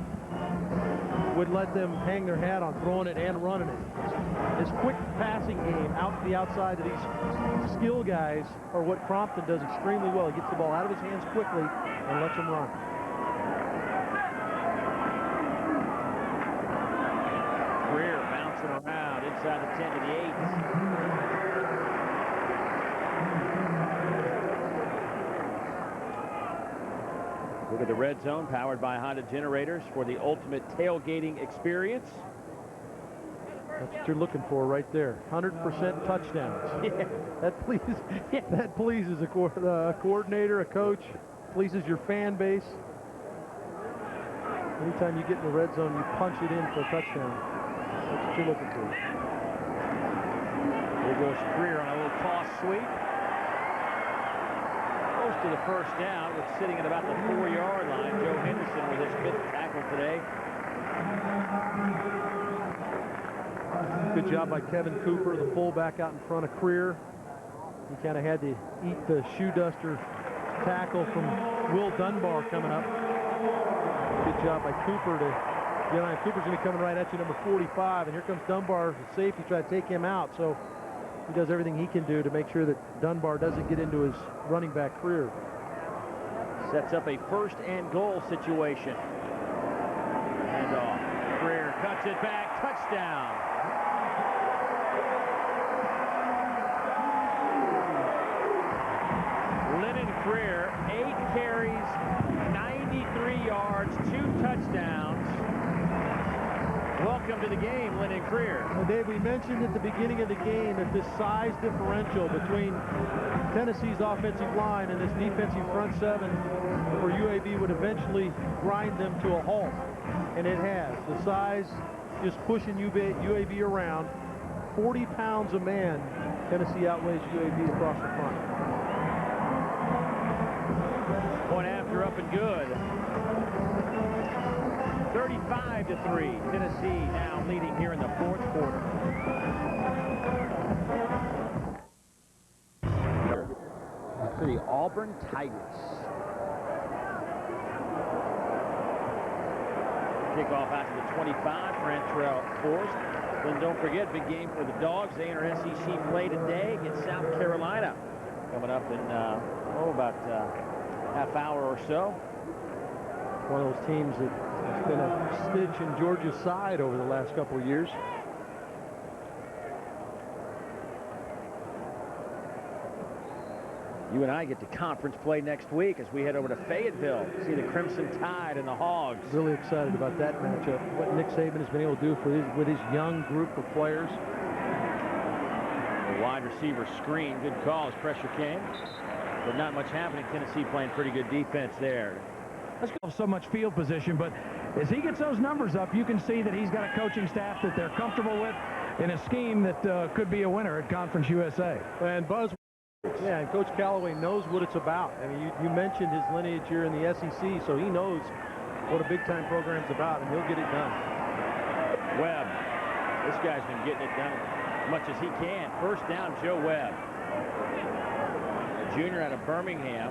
would let them hang their hat on throwing it and running it. This quick passing game out to the outside of these skill guys are what Crompton does extremely well. He gets the ball out of his hands quickly and lets them run. Greer bouncing around inside the 10 to the 8. Look at the red zone, powered by Honda generators for the ultimate tailgating experience. That's what you're looking for right there. 100% touchdowns. Yeah. That pleases a coordinator, a coach, pleases your fan base. Anytime you get in the red zone, you punch it in for a touchdown. That's what you're looking for. There goes Greer on a little toss sweep. Close to the first down, with sitting at about the 4-yard line. Joe Henderson with his 5th tackle today. Good job by Kevin Cooper, the fullback out in front of Greer. He kind of had to eat the shoe duster tackle from Will Dunbar coming up. Good job by Cooper to get on. Cooper's going to be coming right at you, number 45, and here comes Dunbar, the safety, try to take him out. So he does everything he can do to make sure that Dunbar doesn't get into his running back career. Sets up a 1st and goal situation. And off. Greer cuts it back. Touchdown. Lennon Greer, 8 carries, 93 yards, 2 touchdowns. Welcome to the game, Lennon Greer. Well, Dave, we mentioned at the beginning of the game that this size differential between Tennessee's offensive line and this defensive front 7 for UAB would eventually grind them to a halt. And it has. The size just pushing UAB around. 40 pounds a man, Tennessee outweighs UAB across the front. Point after up and good. 35-3. Tennessee now leading here in the 4th quarter. For the Auburn Tigers. Kickoff out to the 25 for Antrell Forrest. Then don't forget, big game for the Dogs. They enter SEC play today against South Carolina. Coming up in, about half hour or so. One of those teams that has been a stitch in Georgia's side over the last couple of years. You and I get to conference play next week as we head over to Fayetteville to see the Crimson Tide and the Hogs. Really excited about that matchup. What Nick Saban has been able to do with his young group of players. The wide receiver screen, good call as pressure came. But not much happening. Tennessee playing pretty good defense there. Let's go so much field position, but as he gets those numbers up, you can see that he's got a coaching staff that they're comfortable with in a scheme that could be a winner at Conference USA. And Buzz, yeah, and Coach Callaway knows what it's about. I mean, you mentioned his lineage here in the SEC, so he knows what a big-time program's about, and he'll get it done. Webb. This guy's been getting it done as much as he can. First down, Joe Webb. A junior out of Birmingham.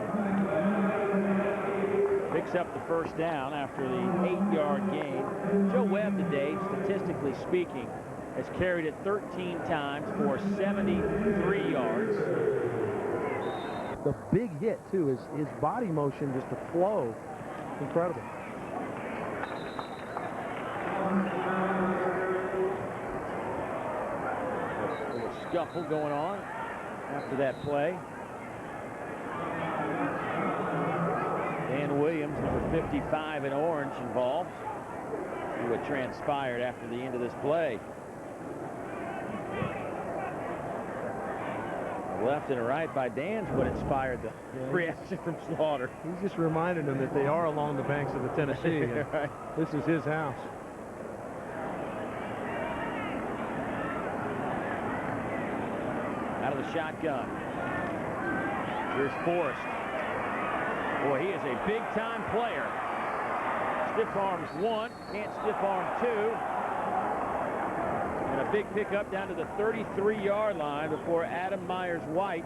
Picks up the first down after the 8-yard gain. Joe Webb today, statistically speaking, has carried it 13 times for 73 yards. The big hit, too, is his body motion, just the flow. Incredible. A little scuffle going on after that play. Dan Williams, number 55 in orange, involved. See what transpired after the end of this play. Left and a right by Dan's what inspired the reaction from Slaughter. He's just reminding them that they are along the banks of the Tennessee. Right. This is his house. Out of the shotgun. Here's Forrest. Boy, he is a big-time player. Stiff arms one, can't stiff arm two. And a big pickup down to the 33-yard line before Adam Myers-White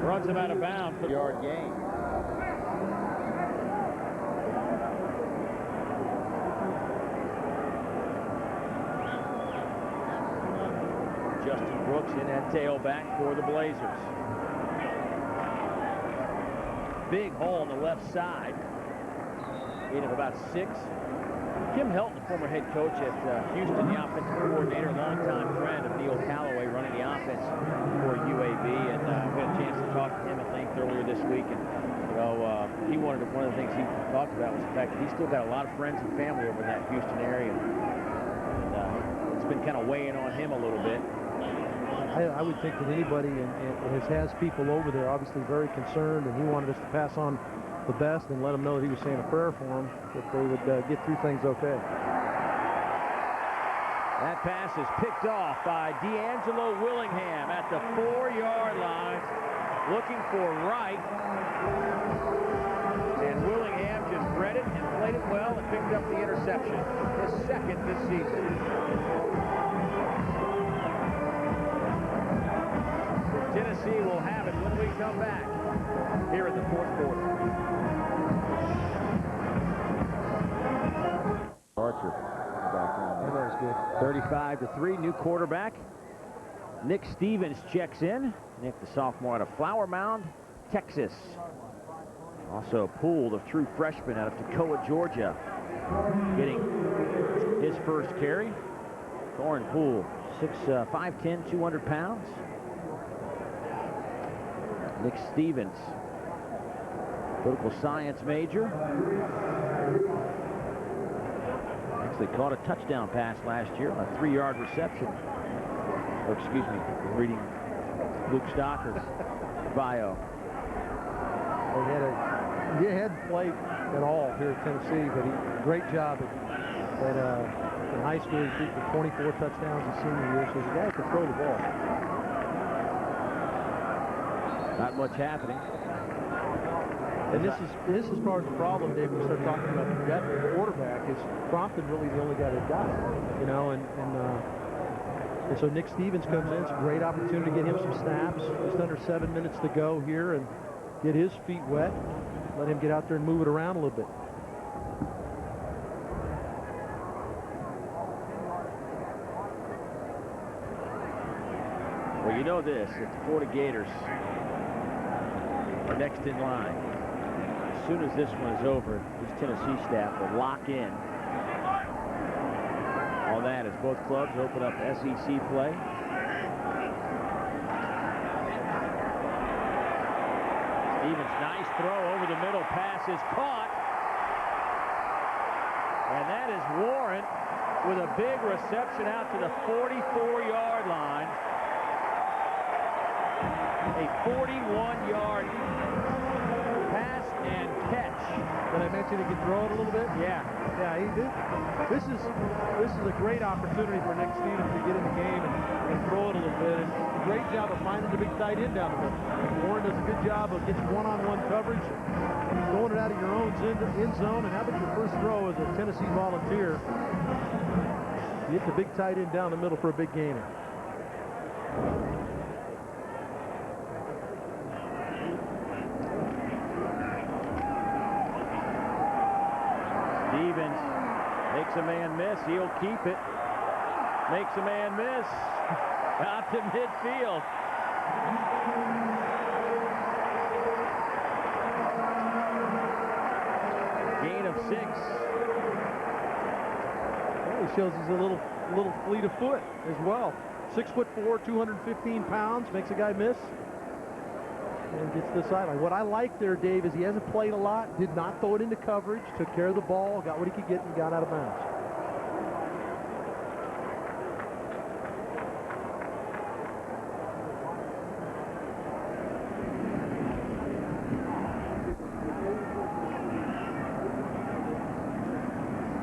runs him out of bounds for the yard gain. Justin Brooks in at tailback for the Blazers. Big hole on the left side. Gain of about 6. Kim Helton, former head coach at Houston, the offensive coordinator, longtime friend of Neil Callaway, running the offense for UAB, and we had a chance to talk to him at length earlier this week. And he one of the things he talked about was the fact that he's still got a lot of friends and family over in that Houston area, and it's been kind of weighing on him a little bit. I would think that anybody has people over there obviously very concerned, and he wanted us to pass on the best and let them know that he was saying a prayer for them, that they would get through things okay. That pass is picked off by D'Angelo Willingham at the 4-yard line, looking for Wright. And Willingham just read it and played it well and picked up the interception, his second this season. Tennessee will have it when we come back here in the fourth quarter. Archer back on. That was good. 35-3, new quarterback. Nick Stevens checks in. Nick, the sophomore out of Flower Mound, Texas. Also a pool of true freshman out of Toccoa, Georgia, getting his first carry. Thorin Poole, 5'10", 200 pounds. Nick Stevens, political science major. Actually caught a touchdown pass last year on a 3-yard reception. Or excuse me, reading Luke Stocker's bio. He hadn't played at all here at Tennessee, but he did a great job in high school. He threw for 24 touchdowns his senior year, so he's a guy who can throw the ball. Not much happening. And this is part of the problem, Dave, when we start talking about the depth of the quarterback, is Crompton really the only guy they've got, you know, and so Nick Stevens comes in. It's a great opportunity to get him some snaps. Just under 7 minutes to go here and get his feet wet. Let him get out there and move it around a little bit. Well, you know this, that the Florida Gators are next in line. As soon as this one is over, this Tennessee staff will lock in on that as both clubs open up SEC play. Stevens, nice throw over the middle, pass is caught. And that is Warren with a big reception out to the 44-yard line. A 41-yard pass and catch. Did I mention he could throw it a little bit? Yeah. Yeah, he did. This is a great opportunity for Nick Stevens to get in the game and throw it a little bit. And a great job of finding the big tight end down the middle. Warren does a good job of getting one-on-one coverage, throwing it out of your own end zone. And how about your first throw as a Tennessee Volunteer? You hit the big tight end down the middle for a big gainer. Stevens makes a man miss. He'll keep it. Makes a man miss. Out to midfield. Gain of 6. Well, he shows he's a little fleet of foot as well. 6'4", 215 pounds, makes a guy miss. And gets to the sideline. What I like there, Dave, is he hasn't played a lot, did not throw it into coverage, took care of the ball, got what he could get, and got out of bounds.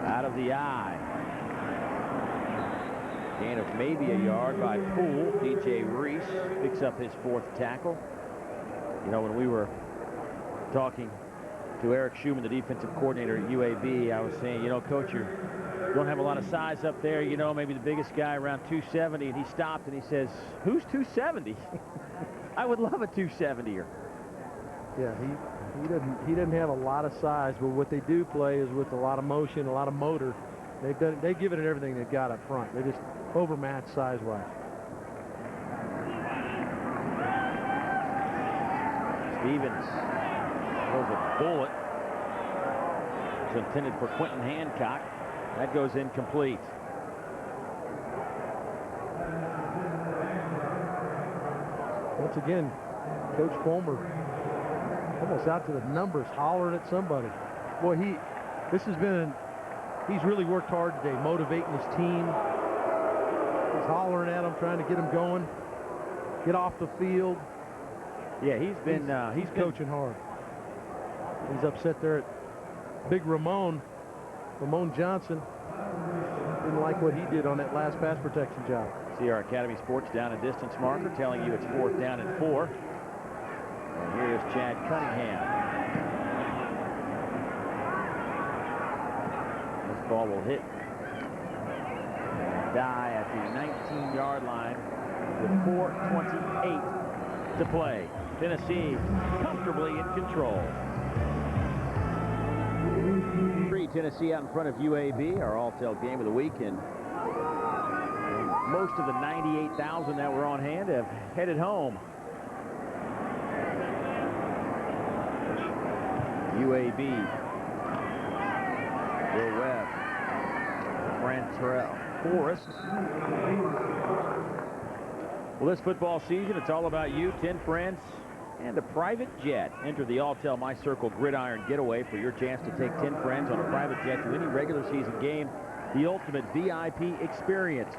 Out of the eye. Gain of maybe a yard by Poole. DJ Reese picks up his 4th tackle. You know, when we were talking to Eric Schumann, the defensive coordinator at UAB, I was saying, you know, Coach, you don't have a lot of size up there. You know, maybe the biggest guy around 270. And he stopped and he says, who's 270? I would love a 270er. Yeah, he doesn't have a lot of size, but what they do play is with a lot of motion, a lot of motor. They've given it everything they've got up front. They're just overmatched size-wise. Stevens throws a bullet. It's intended for Quentin Hancock. That goes incomplete. Once again, Coach Fulmer almost out to the numbers, hollering at somebody. Boy, he's really worked hard today, motivating his team. He's hollering at them, trying to get them going, get off the field. Yeah, he's coaching hard. He's upset there at Big Ramon Johnson. Didn't like what he did on that last pass protection job. See our Academy Sports down and distance marker telling you it's 4th down and 4. And here is Chad Cunningham. This ball will hit and die at the 19-yard line with 4:28 to play. Tennessee comfortably in control. Tennessee out in front of UAB, our Alltel game of the week, and most of the 98,000 that were on hand have headed home. UAB, Will Webb, Frantrell Forrest. Well, this football season, it's all about you, 10 friends, and a private jet. Enter the Alltel My Circle Gridiron Getaway for your chance to take 10 friends on a private jet to any regular season game. The ultimate VIP experience.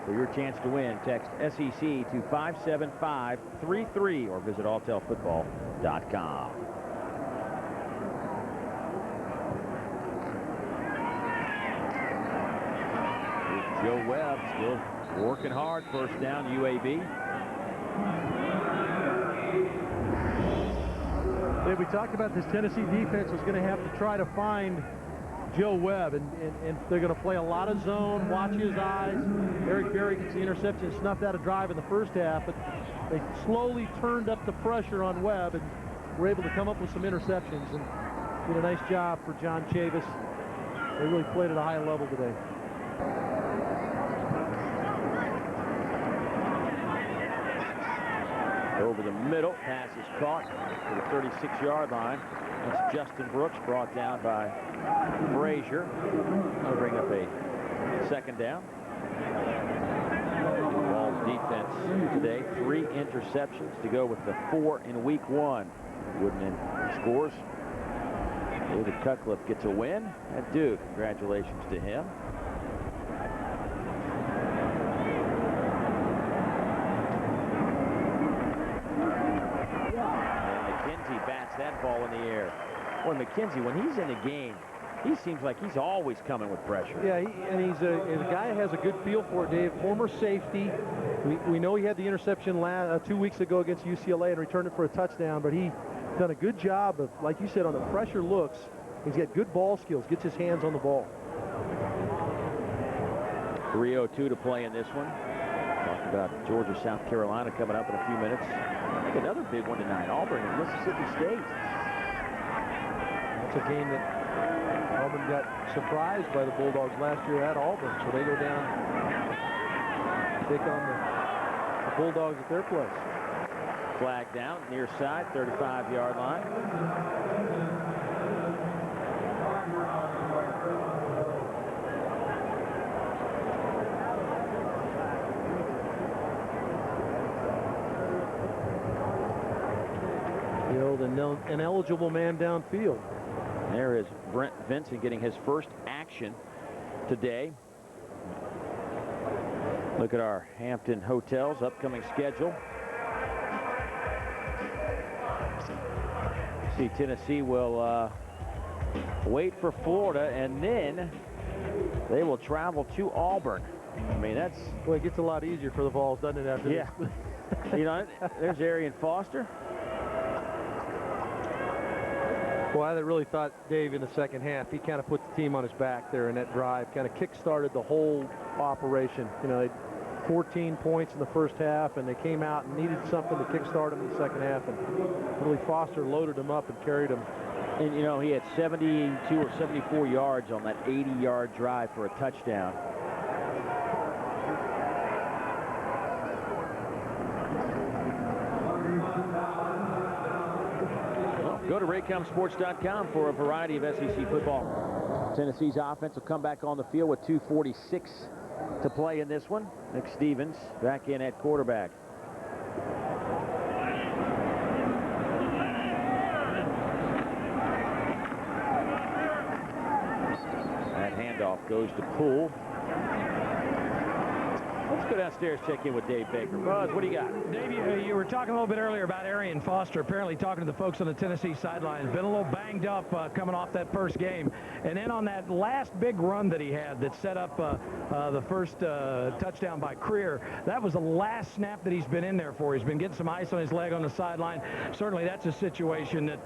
For your chance to win, text SEC to 57533 or visit alltelfootball.com. Joe Webb still working hard. First down, UAB. We talked about this Tennessee defense was going to have to try to find Joe Webb, and they're going to play a lot of zone, watch his eyes. Eric Berry gets the interception, snuffed out a drive in the first half, but they slowly turned up the pressure on Webb and were able to come up with some interceptions, and did a nice job for John Chavis. They really played at a high level today. Over the middle, pass is caught to the 36-yard line. That's Justin Brooks, brought down by Frazier. That'll bring up a second down. Ball defense today, 3 interceptions to go with the 4 in week 1. Wooden scores. David Cutcliffe gets a win at Duke. Congratulations to him. That ball in the air. Boy, McKenzie, when he's in the game, he seems like he's always coming with pressure. Yeah, he's a guy who has a good feel for it, Dave. Former safety. We know he had the interception 2 weeks ago against UCLA and returned it for a touchdown, but he done a good job of, like you said, on the pressure looks. He's got good ball skills, gets his hands on the ball. 3:02 to play in this one. Talk about Georgia, South Carolina coming up in a few minutes. I think another big one tonight, Auburn and Mississippi State. That's a game that Auburn got surprised by the Bulldogs last year at Auburn, so they go down, take on the Bulldogs at their place. Flag down, near side, 35-yard line. The ineligible man downfield. There is Brent Vincent getting his first action today. Look at our Hampton Hotels upcoming schedule. See, Tennessee will wait for Florida, and then they will travel to Auburn. I mean, that's... Well, it gets a lot easier for the Vols, doesn't it, after yeah. this? You know, there's Arian Foster. Well, I really thought Dave in the second half, he kind of put the team on his back there in that drive, kind of kick-started the whole operation. You know, they had 14 points in the first half, and they came out and needed something to kick-start them in the second half, and really Foster loaded them up and carried them. And, you know, he had 72 or 74 yards on that 80-yard drive for a touchdown. Go to raycomsports.com for a variety of SEC football. Tennessee's offense will come back on the field with 2:46 to play in this one. Nick Stevens back in at quarterback. That handoff goes to Poole. Let's go downstairs, check in with Dave Baker. Buzz, what do you got? Dave, you were talking a little bit earlier about Arian Foster, apparently talking to the folks on the Tennessee sidelines. Been a little banged up coming off that first game. And then on that last big run that he had that set up the first touchdown by Creer, that was the last snap that he's been in there for. He's been getting some ice on his leg on the sideline. Certainly that's a situation that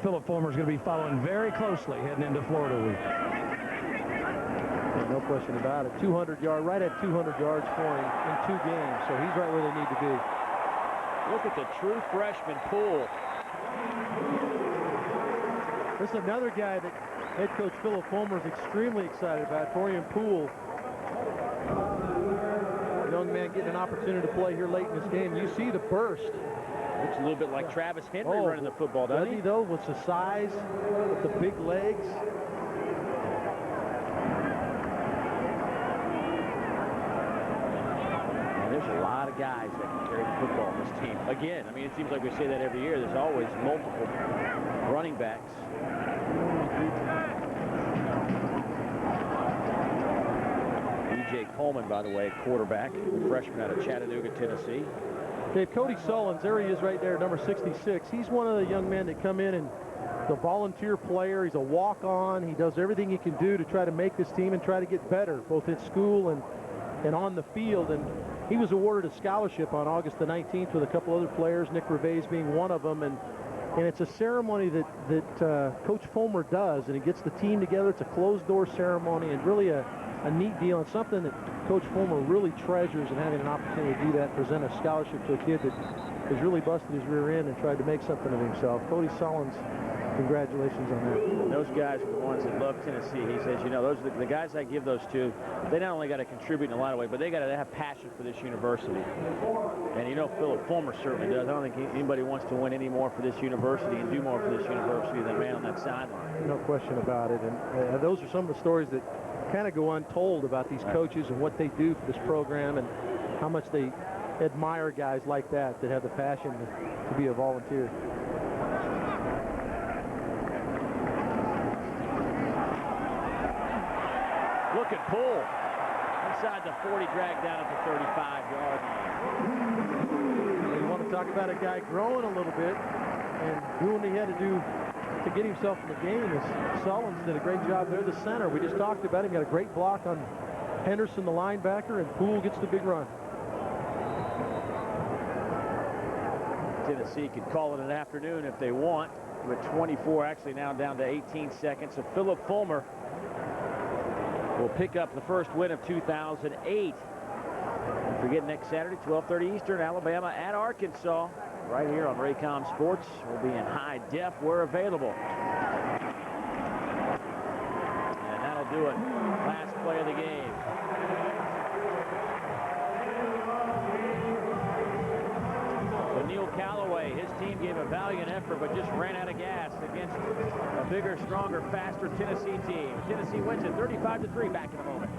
Philip Fulmer is going to be following very closely heading into Florida week. No question about it. 200-yard, right at 200 yards for him in 2 games, so he's right where they need to be. Look at the true freshman Poole. This is another guy that head coach Philip Fulmer is extremely excited about, Torian Poole. Young man getting an opportunity to play here late in this game. You see the burst. Looks a little bit like Travis Henry running the football, doesn't he? Though, with the size, with the big legs. There's a lot of guys that can carry the football on this team. Again, I mean, it seems like we say that every year. There's always multiple running backs. E.J. Coleman, by the way, quarterback, the freshman out of Chattanooga, Tennessee. Dave, Cody Sullins, there he is right there, number 66. He's one of the young men that come in and the volunteer player. He's a walk-on. He does everything he can do to try to make this team and try to get better, both at school and on the field. And he was awarded a scholarship on August the 19th with a couple other players, Nick Reveiz being one of them. And it's a ceremony that Coach Fulmer does, and he gets the team together. It's a closed-door ceremony and really a neat deal, and something that Coach Fulmer really treasures, and having an opportunity to do that, present a scholarship to a kid that has really busted his rear end and tried to make something of himself. Cody Sullins, congratulations on that. Those guys are the ones that love Tennessee. He says, you know, those are the guys I give those to. They not only got to contribute in a lot of ways, but they got to have passion for this university. And you know, Philip Fulmer certainly does. I don't think anybody wants to win any more for this university and do more for this university than the man on that sideline. No question about it. And those are some of the stories that kind of go untold about these coaches and what they do for this program and how much they admire guys like that have the passion to be a volunteer. Look at Poole. Inside the 40, dragged down at the 35-yard line. You want to talk about a guy growing a little bit and doing what he had to do to get himself in the game is Sullins did a great job there. The center, we just talked about him, got a great block on Henderson, the linebacker, and Poole gets the big run. Tennessee could call it an afternoon if they want, with 24 actually now down to 18 seconds. So Philip Fulmer will pick up the first win of 2008. Don't forget, next Saturday, 12:30 Eastern, Alabama at Arkansas, right here on Raycom Sports. We'll be in high def where available. And that'll do it. Last play of the game. Neil Callaway, his team gave a valiant effort but just ran out of gas against a bigger, stronger, faster Tennessee team. Tennessee wins it 35-3. Back in a moment.